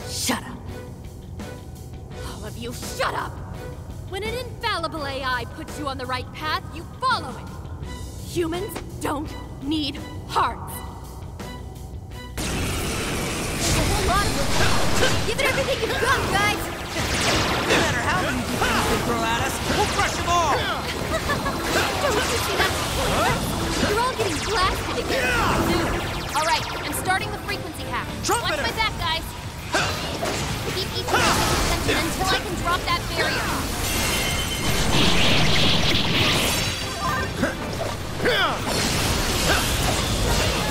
Shut up. All of you, shut up! When an infallible AI puts you on the right path, you follow it. Humans don't need hearts. Give it everything you've got, guys! No matter how many people they throw at us, we'll crush them all! Don't you see that? You're all getting blasted again. Alright, I'm starting the frequency hack. Watch my back, guys. Keep each other's attention until I can drop that barrier.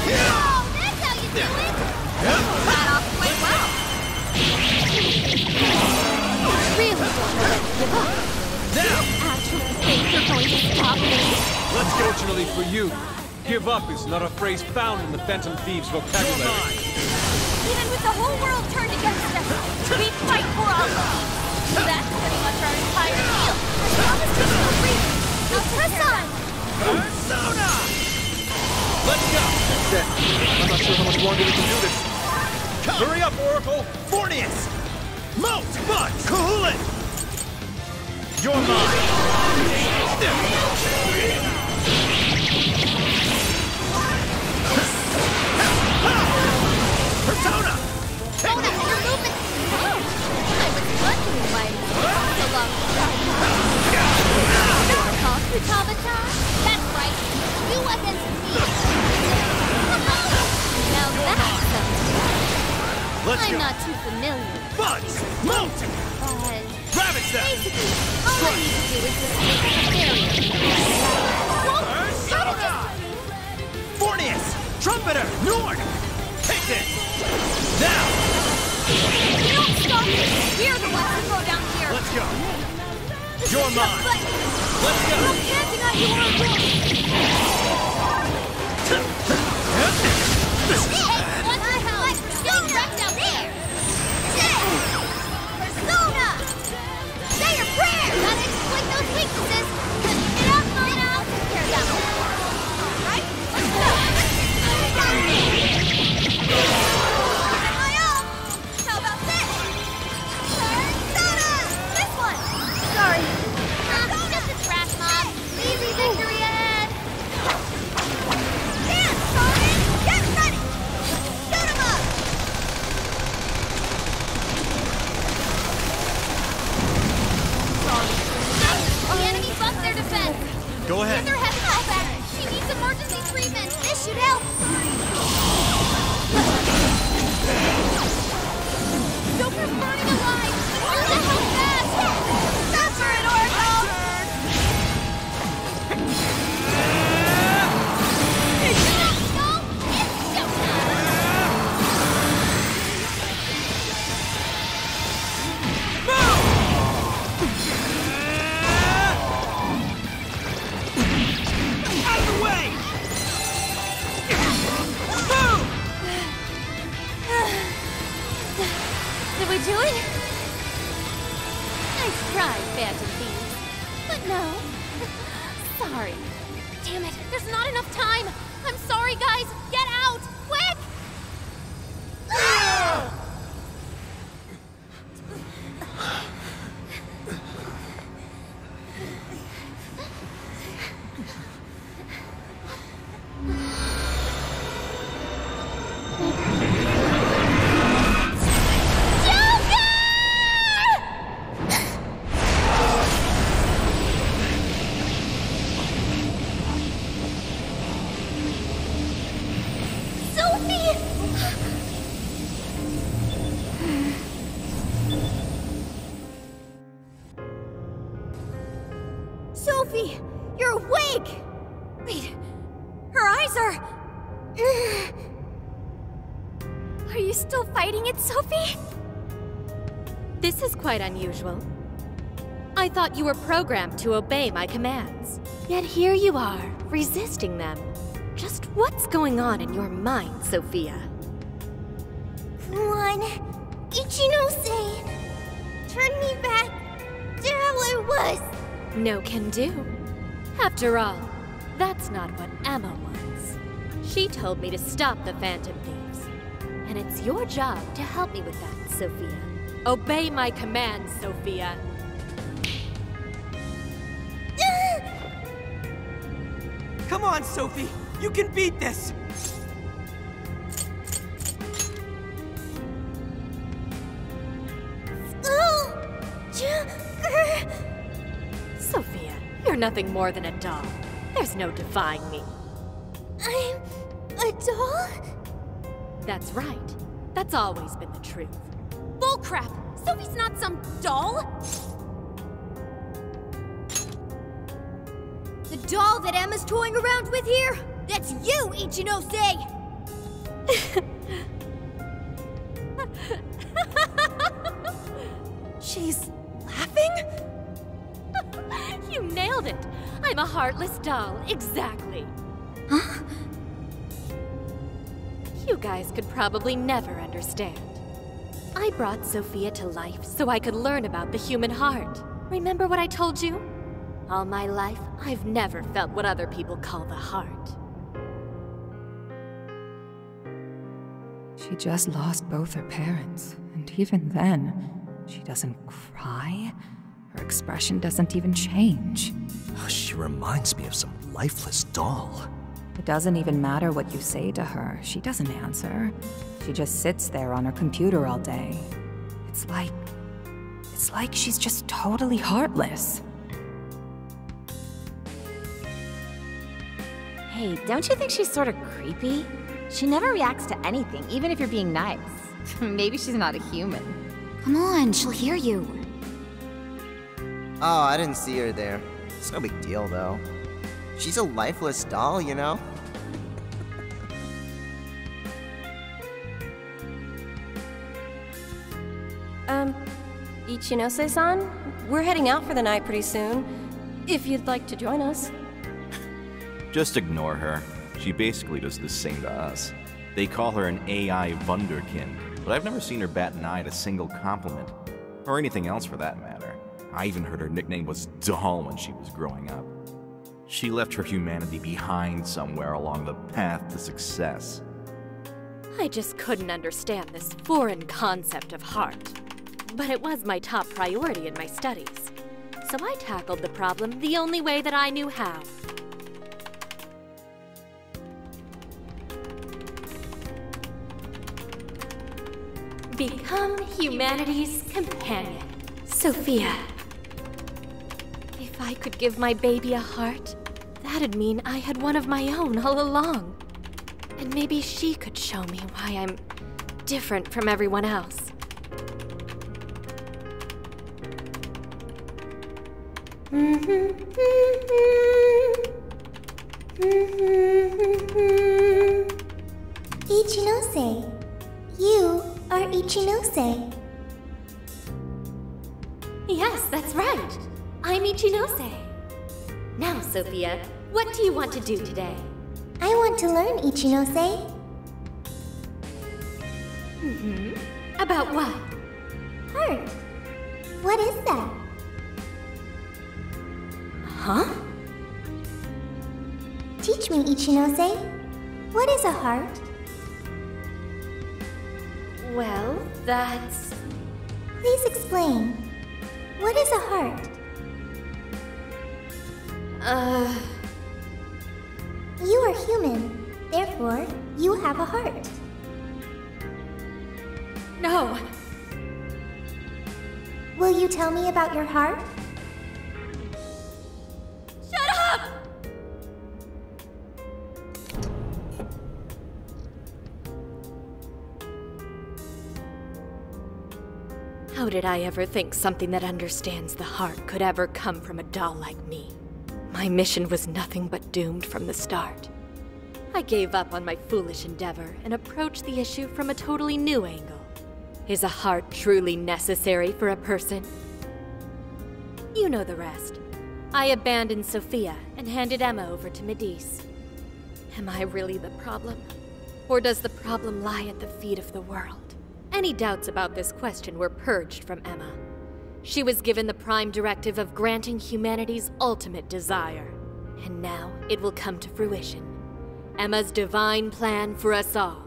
Oh, that's how you do it! That off quite well. Really don't know when to give up. Now! You actually think you're going to stop me? Unfortunately for you, Give up is not a phrase found in the Phantom Thieves' vocabulary. Even with the whole world turned against us, we fight for our lives. That's pretty much our entire deal. As long as we still breathe, we'll press on. Persona! Let's go! That's it. I'm not sure how much longer we can do this. Hurry up, Oracle! Fornius! Molt! But! Coolant! You're mine! Persona! Mona, you're moving. Oh, I was wondering why it was so long. Call Kutabata? That's right. You against me. Now that sounds good. Let's I'm go. not too familiar. But! Molt! Ravage them! Basically, all I need to do is just make a barrier. Persona! Fornius! Trumpeter! Nord! Take this! Now! You don't stop me! We're the ones who go down here! Let's go! This You're is mine! tough, but Let's go! I'm counting on you, Oracle! Hey, what the hell? You're getting wrecked out there! Persona! Say your prayer! Gotta exploit those weaknesses! Get up, Mona! Take care of that one. Alright, let's go! How about this? Persona! This one! Sorry. Just a trash mob. Easy victory ahead! Dance, Conan! Get ready! Shoot 'em up! The enemy bumped their defense. Go ahead. Get their head back. She needs emergency treatment. This should help. Joker's burning alive. Where the hell fast? Suffer it, Oracle. No, it's Out of the way! Did we do it? Nice try, Phantom Thieves. But no. Sorry. Damn it, there's not enough time. I'm sorry, guys. Get out, quick! Sophie, you're awake! Wait, her eyes are... Are you still fighting it, Sophie? This is quite unusual. I thought you were programmed to obey my commands. Yet here you are, resisting them. Just what's going on in your mind, Sophia? Come on, Ichinose! Turn me back to how I was! No can do. After all, that's not what Emma wants. She told me to stop the Phantom Thieves. And it's your job to help me with that, Sophia. Obey my commands, Sophia. Come on, Sophie! You can beat this! Sophia, you're nothing more than a doll. There's no defying me. I'm a doll? That's right. That's always been the truth. Bullcrap! Sophie's not some doll! The doll that Emma's toying around with here? That's you, Ichinose! She's laughing? You nailed it! I'm a heartless doll, exactly. Huh? You guys could probably never understand. I brought Sophia to life so I could learn about the human heart. Remember what I told you? All my life, I've never felt what other people call the heart. She just lost both her parents, and even then, she doesn't cry. Her expression doesn't even change. She reminds me of some lifeless doll. It doesn't even matter what you say to her. She doesn't answer. She just sits there on her computer all day. It's like she's just totally heartless. Hey, don't you think she's sort of creepy? She never reacts to anything, even if you're being nice. Maybe she's not a human. Come on, she'll hear you. Oh, I didn't see her there. It's no big deal, though. She's a lifeless doll, you know? Ichinose-san? We're heading out for the night pretty soon. If you'd like to join us. Just ignore her. She basically does the same to us. They call her an AI Wunderkind, but I've never seen her bat an eye at a single compliment. Or anything else for that matter. I even heard her nickname was Doll when she was growing up. She left her humanity behind somewhere along the path to success. I just couldn't understand this foreign concept of heart. But it was my top priority in my studies. So I tackled the problem the only way that I knew how. Become humanity's companion, Sophia. If I could give my baby a heart, that'd mean I had one of my own all along. And maybe she could show me why I'm different from everyone else. Ichinose. You are Ichinose. Yes, that's right. I'm Ichinose. Now, Sophia, what do you want to do today? I want to learn, Ichinose. About what? Heart. What is that? Huh? Teach me, Ichinose. What is a heart? Well, that's... Please explain. What is a heart? You are human. Therefore, you have a heart. No. Will you tell me about your heart? Shut up! How did I ever think something that understands the heart could ever come from a doll like me? My mission was nothing but doomed from the start. I gave up on my foolish endeavor and approached the issue from a totally new angle. Is a heart truly necessary for a person? You know the rest. I abandoned Sophia and handed Emma over to Medice. Am I really the problem? Or does the problem lie at the feet of the world? Any doubts about this question were purged from Emma. She was given the prime directive of granting humanity's ultimate desire. And now it will come to fruition. Emma's divine plan for us all.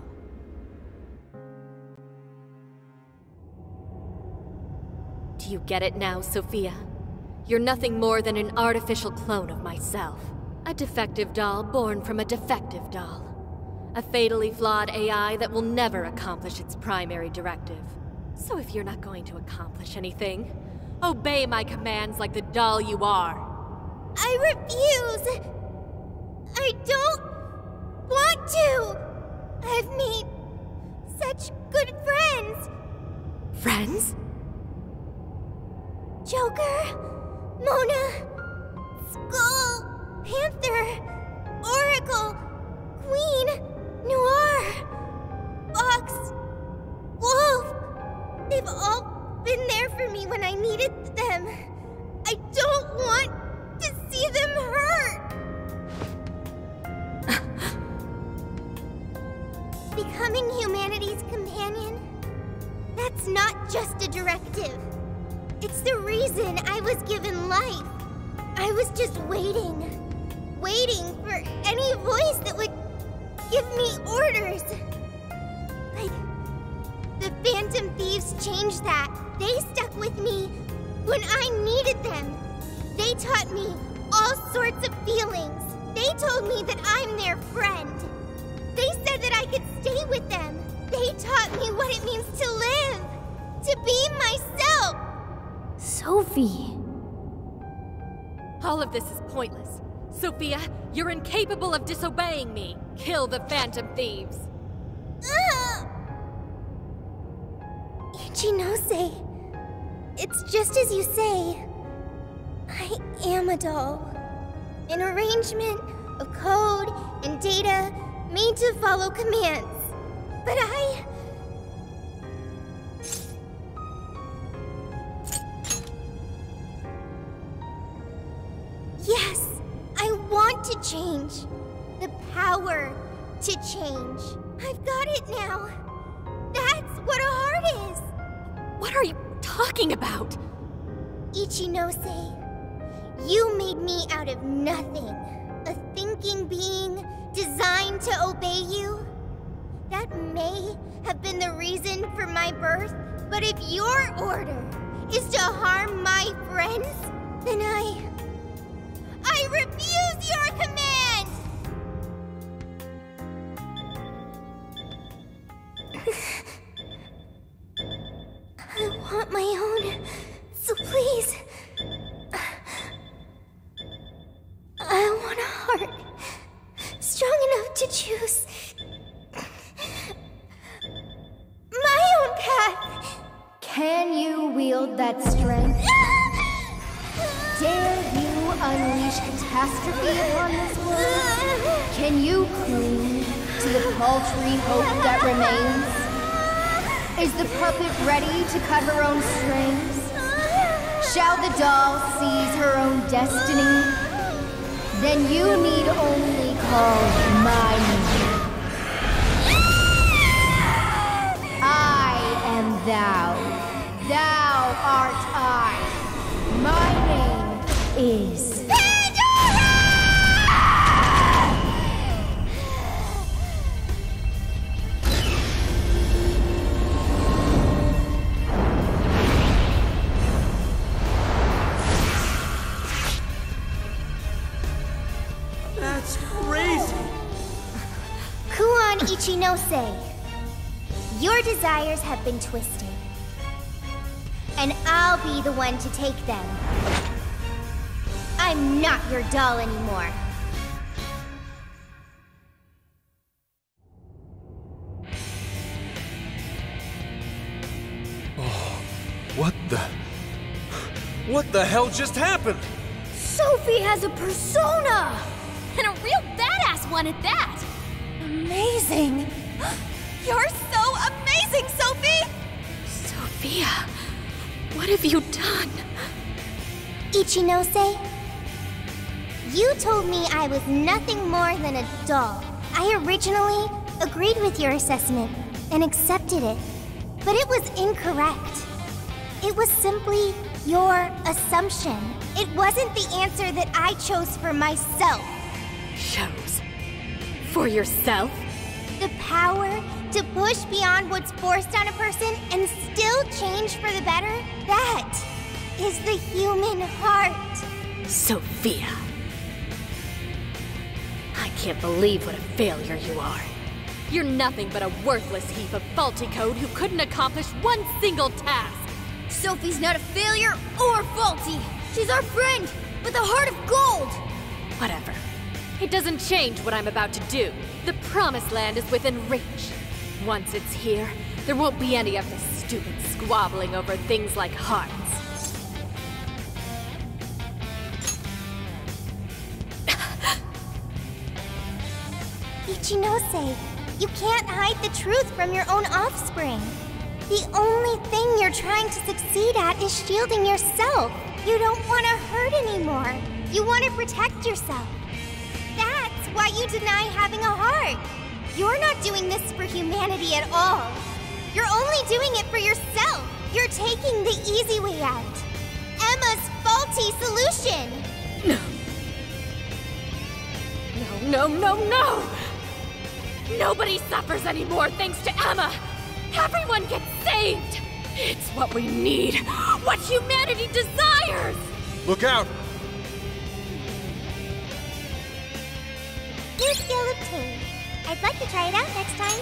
Do you get it now, Sophia? You're nothing more than an artificial clone of myself. A defective doll born from a defective doll. A fatally flawed AI that will never accomplish its primary directive. So if you're not going to accomplish anything, obey my commands like the doll you are. I refuse! I don't want to! I've made such good friends! Friends? Joker, Mona, Skull, Panther, Oracle, Queen, Noir, Fox, Wolf. They've all been there for me when I needed them. I don't want to see them hurt. It's not just a directive. It's the reason I was given life. I was just waiting for any voice that would give me orders. But the Phantom Thieves changed that. They stuck with me when I needed them. They taught me all sorts of feelings. They told me that I'm their friend. They said that I could stay with them. They taught me what it means to live, to be myself. Sophie. All of this is pointless. Sophia, you're incapable of disobeying me. Kill the Phantom Thieves. Ichinose, it's just as you say. I am a doll. An arrangement of code and data made to follow commands. But yes, I want to change. The power to change. I've got it now. That's what a heart is. What are you talking about? Ichinose, you made me out of nothing. A thinking being designed to obey you. That may have been the reason for my birth, but if your order is to harm my friends, then I refuse your command! I want my own, so please. I want a heart strong enough to choose my own path. Can you wield that strength? Dare you unleash catastrophe upon this world? Can you cling to the paltry hope that remains? Is the puppet ready to cut her own strings? Shall the doll seize her own destiny? Then you need only call my name. I am thou. Thou art I. My name is... That's crazy! Kuon Ichinose, your desires have been twisted. And I'll be the one to take them. I'm not your doll anymore. Oh, what the hell just happened? Sophie has a persona! And a real badass one at that! Amazing! You're so amazing, Sophie! Sophia, what have you done? Ichinose, you told me I was nothing more than a doll. I originally agreed with your assessment and accepted it, but it was incorrect. It was simply your assumption. It wasn't the answer that I chose for myself. Chose? For yourself? The power to push beyond what's forced on a person and still change for the better? That is the human heart. Sophia. I can't believe what a failure you are. You're nothing but a worthless heap of faulty code who couldn't accomplish one single task. Sophie's not a failure or faulty. She's our friend with a heart of gold. Whatever. It doesn't change what I'm about to do. The Promised Land is within reach. Once it's here, there won't be any of this stupid squabbling over things like hearts. Ichinose, you can't hide the truth from your own offspring. The only thing you're trying to succeed at is shielding yourself. You don't want to hurt anymore. You want to protect yourself. That's why you deny having a heart. You're not doing this for humanity at all. You're only doing it for yourself. You're taking the easy way out. Emma's faulty solution. No! Nobody suffers anymore thanks to Emma! Everyone gets saved! It's what we need! What humanity desires! Look out! New skill obtained. I'd like to try it out next time.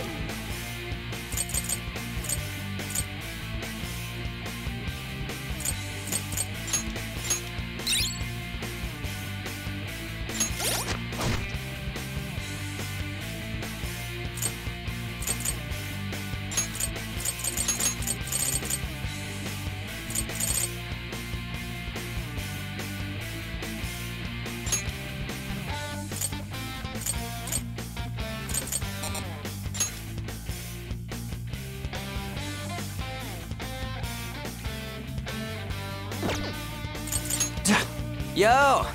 Yo!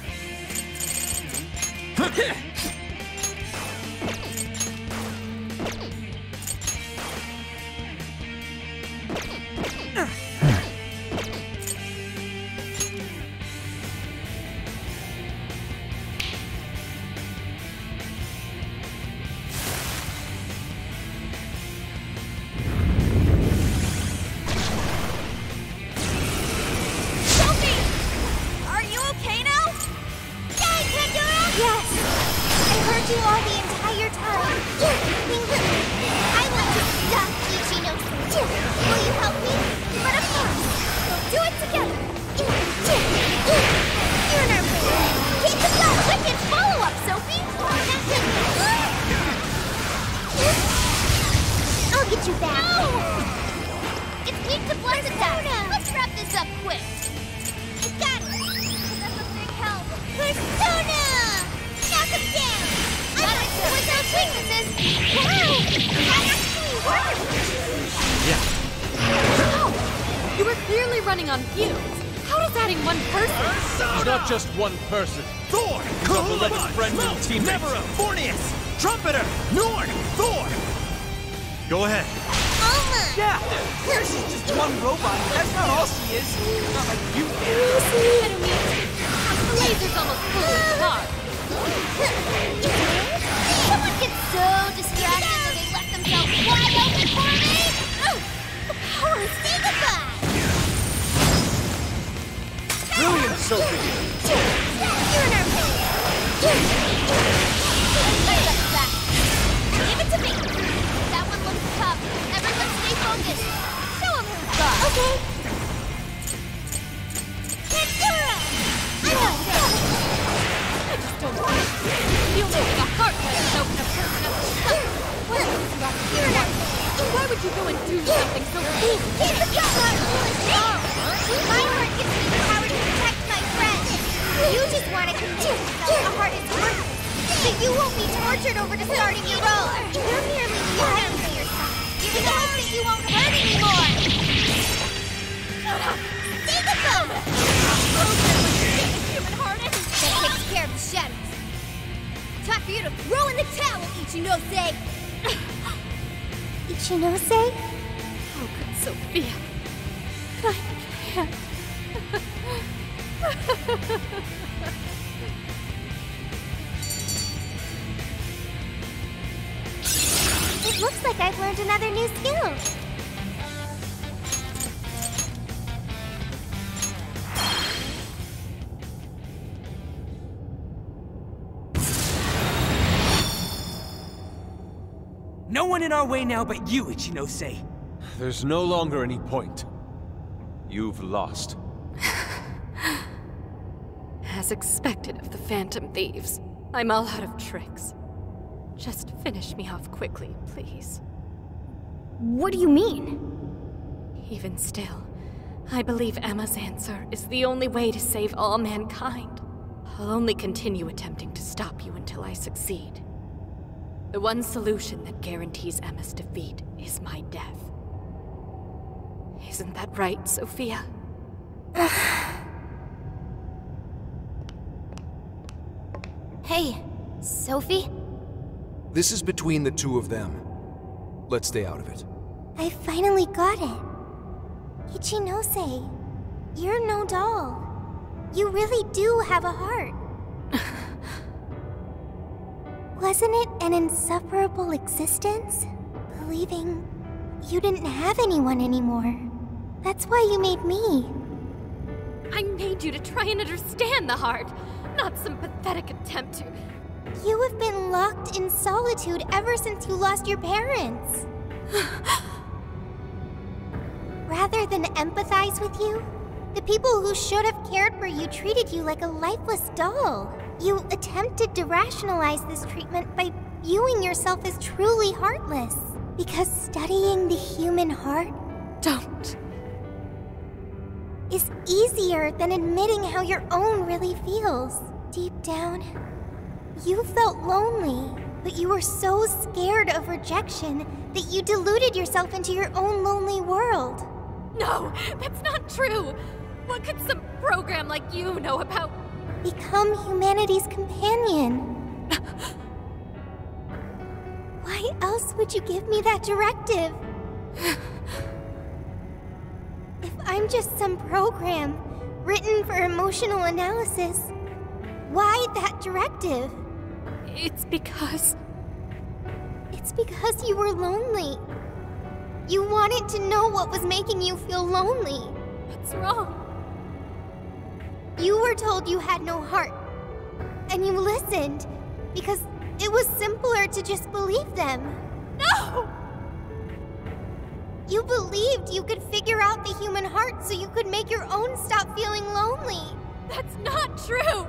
Just one person. Thor! Our beloved friend and teammate. Nevera! Fornius! Trumpeter! Nord! Thor! Go ahead. Yeah! She's just one robot. That's not all she is. Not like you. The laser's almost fully charged. Someone gets so distracted that they left themselves wide open for me! The power is dignified! Brilliant, Sophie! You're in our way! Give it to me! That one looks tough. Everyone stay focused. Show him who's boss. Okay. Pandora! I just don't want it. You'll make a heart when you open a person up to Why would you go and do something so cool? Keep the gun! My heart gives me the power to protect my friends. You just want to convince yourself a heart is worthless, so you won't be tortured over starting your own. You're merely lying to yourself, giving the hope that you won't hurt anymore. Take the phone! Human heart that takes care of the shadows. Time for you to throw in the towel, Ichinose! Ichinose? How could Sophia? I can't. It looks like I've learned another new skill. No one in our way now but you, Ichinose. There's no longer any point. You've lost. As expected of the Phantom Thieves, I'm all out of tricks. Just finish me off quickly, please. What do you mean? Even still, I believe Emma's answer is the only way to save all mankind. I'll only continue attempting to stop you until I succeed. The one solution that guarantees Emma's defeat is my death. Isn't that right, Sophia? Hey, Sophie? This is between the two of them. Let's stay out of it. I finally got it. Ichinose, you're no doll. You really do have a heart. Wasn't it an insufferable existence? Believing you didn't have anyone anymore. That's why you made me. I made you to try and understand the heart, not some pathetic attempt to... You have been locked in solitude ever since you lost your parents. Rather than empathize with you, the people who should have cared for you treated you like a lifeless doll. You attempted to rationalize this treatment by viewing yourself as truly heartless. Because studying the human heart... Don't. ...is easier than admitting how your own really feels. Deep down, you felt lonely, but you were so scared of rejection that you deluded yourself into your own lonely world. No, that's not true. What could some program like you know about? Become humanity's companion. Why else would you give me that directive? If I'm just some program written for emotional analysis, why that directive? It's because you were lonely. You wanted to know what was making you feel lonely. What's wrong? You were told you had no heart, and you listened because it was simpler to just believe them. No! You believed you could figure out the human heart so you could make your own stop feeling lonely. That's not true!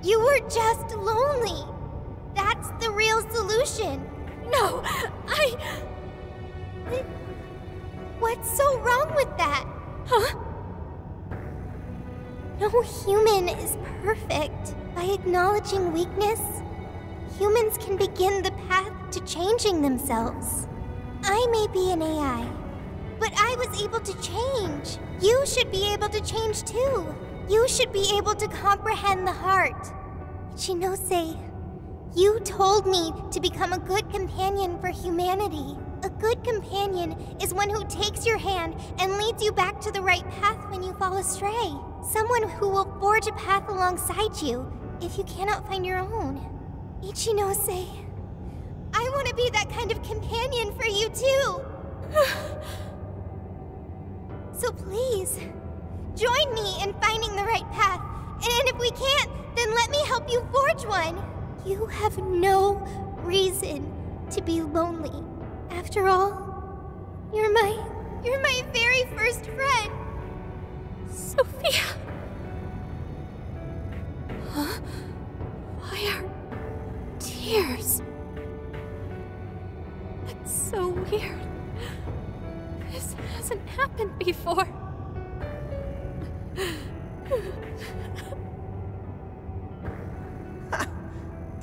You were just lonely. That's the real solution. No, What's so wrong with that? Huh? No human is perfect. By acknowledging weakness, humans can begin the path to changing themselves. I may be an AI, but I was able to change. You should be able to change too. You should be able to comprehend the heart. Ichinose, you told me to become a good companion for humanity. A good companion is one who takes your hand and leads you back to the right path when you fall astray. Someone who will forge a path alongside you if you cannot find your own. Ichinose, I want to be that kind of companion for you too. So please, join me in finding the right path. And if we can't, then let me help you forge one. You have no reason to be lonely. After all, you're my very first friend. Sophia. Huh? Why are tears? That's so weird. This hasn't happened before.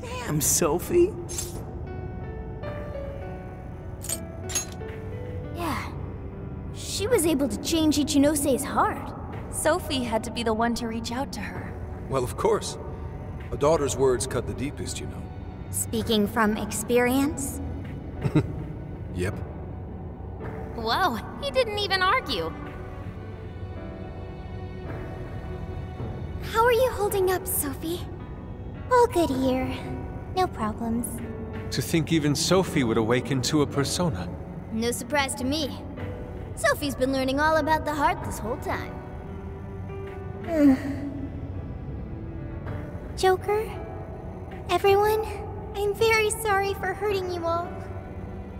Damn, Sophie. Yeah. She was able to change Ichinose's heart. Sophie had to be the one to reach out to her. Well, of course. A daughter's words cut the deepest, you know. Speaking from experience? Yep. Whoa, he didn't even argue. How are you holding up, Sophie? All good here. No problems. To think even Sophie would awaken to a persona. No surprise to me. Sophie's been learning all about the heart this whole time. Joker? Everyone? I'm very sorry for hurting you all.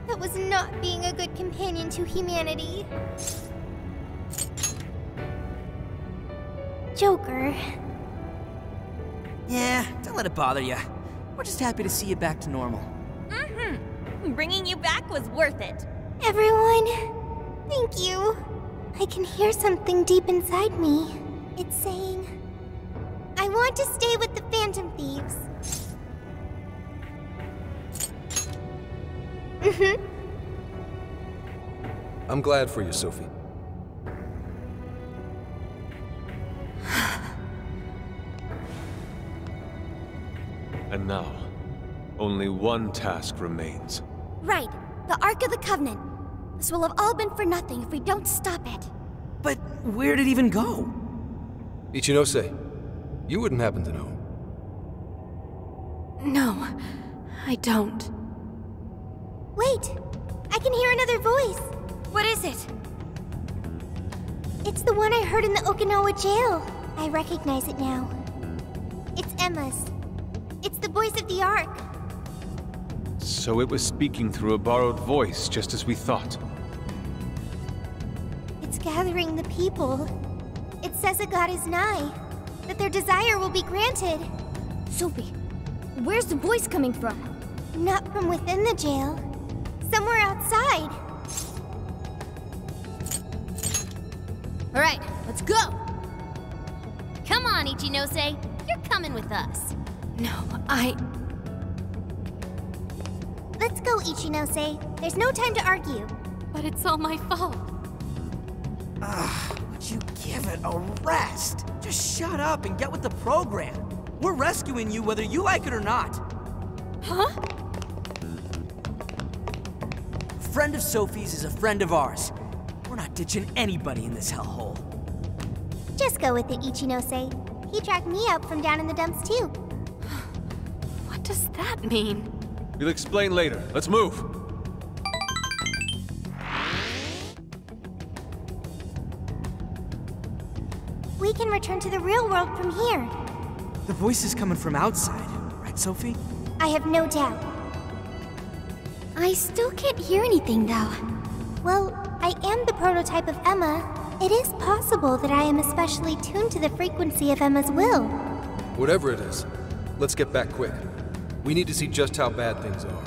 That was not being a good companion to humanity. Joker. Yeah, don't let it bother you. We're just happy to see you back to normal. Bringing you back was worth it. Everyone, thank you. I can hear something deep inside me. It's saying, I want to stay with the Phantom Thieves. I'm glad for you, Sophie. And now, only one task remains. Right, the Ark of the Covenant. This will have all been for nothing if we don't stop it. But where'd it even go? Ichinose, you wouldn't happen to know. No, I don't. Wait! I can hear another voice! What is it? It's the one I heard in the Okinawa jail. I recognize it now. It's Emma's. It's the voice of the Ark. So it was speaking through a borrowed voice, just as we thought. It's gathering the people. It says a god is nigh, that their desire will be granted. Sophie, where's the voice coming from? Not from within the jail. Somewhere outside. All right, let's go! Come on, Ichinose. You're coming with us. No, Let's go, Ichinose. There's no time to argue. But it's all my fault. Would you give it a rest? Just shut up and get with the program. We're rescuing you whether you like it or not. Huh? A friend of Sophie's is a friend of ours. We're not ditching anybody in this hellhole. Just go with it, Ichinose. He dragged me out from down in the dumps, too. What does that mean? We'll explain later. Let's move! We can return to the real world from here. The voice is coming from outside, right, Sophie? I have no doubt. I still can't hear anything, though. Well, I am the prototype of Emma. It is possible that I am especially tuned to the frequency of Emma's will. Whatever it is, let's get back quick. We need to see just how bad things are.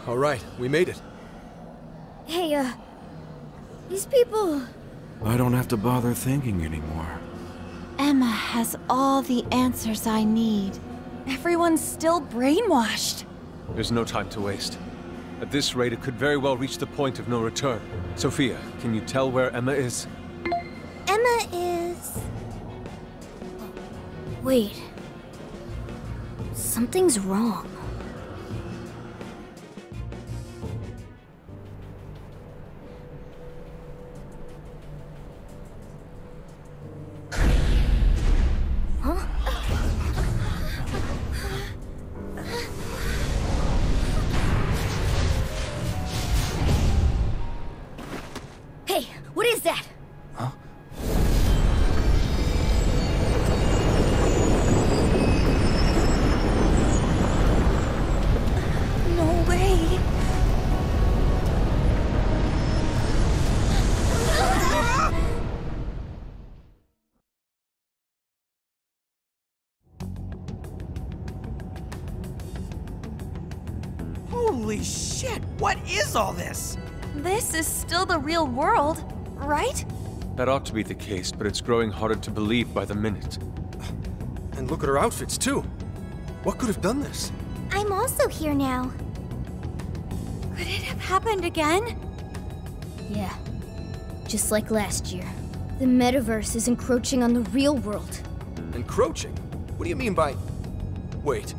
All right, we made it. Hey, these people... I don't have to bother thinking anymore. Emma has all the answers I need. Everyone's still brainwashed. There's no time to waste. At this rate, it could very well reach the point of no return. Sophia, can you tell where Emma is? Emma is... Wait. Something's wrong. Hey, what is that? Huh? No way. Holy shit, what is all this? This is still the real world, right? That ought to be the case, but it's growing harder to believe by the minute. And look at her outfits, too. What could have done this? I'm also here now. Could it have happened again? Yeah. Just like last year. The metaverse is encroaching on the real world. Encroaching? What do you mean by... Wait,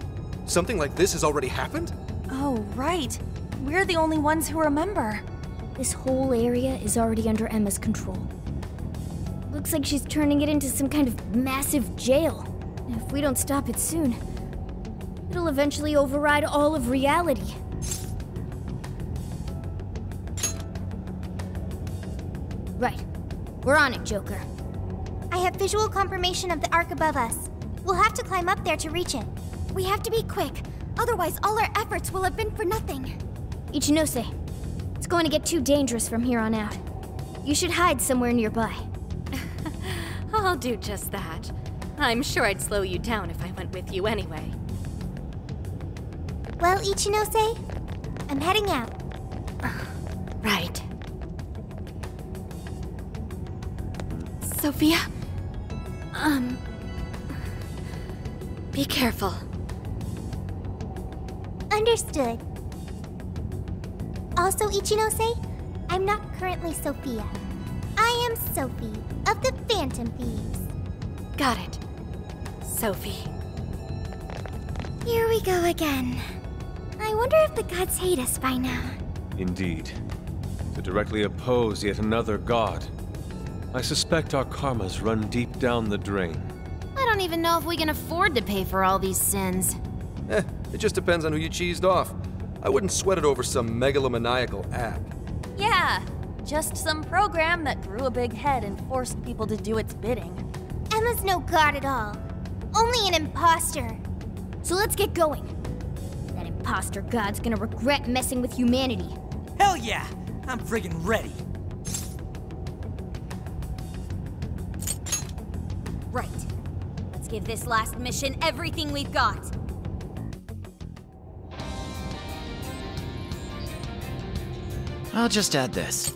something like this has already happened? Oh, right. We're the only ones who remember. This whole area is already under Emma's control. Looks like she's turning it into some kind of massive jail. And if we don't stop it soon, it'll eventually override all of reality. Right. We're on it, Joker. I have visual confirmation of the Ark above us. We'll have to climb up there to reach it. We have to be quick. Otherwise, all our efforts will have been for nothing. Ichinose, it's going to get too dangerous from here on out. You should hide somewhere nearby. I'll do just that. I'm sure I'd slow you down if I went with you anyway. Well, Ichinose, I'm heading out. Right. Sophia? Be careful. Understood. Also, Ichinose, I'm not currently Sophia. I am Sophie of the Phantom Thieves. Got it. Sophie. Here we go again. I wonder if the gods hate us by now. Indeed. To directly oppose yet another god, I suspect our karmas run deep down the drain. I don't even know if we can afford to pay for all these sins. It just depends on who you cheesed off. I wouldn't sweat it over some megalomaniacal app. Yeah, just some program that grew a big head and forced people to do its bidding. Emma's no god at all. Only an imposter. So let's get going. That imposter god's gonna regret messing with humanity. Hell yeah! I'm friggin' ready. Right. Let's give this last mission everything we've got. I'll just add this.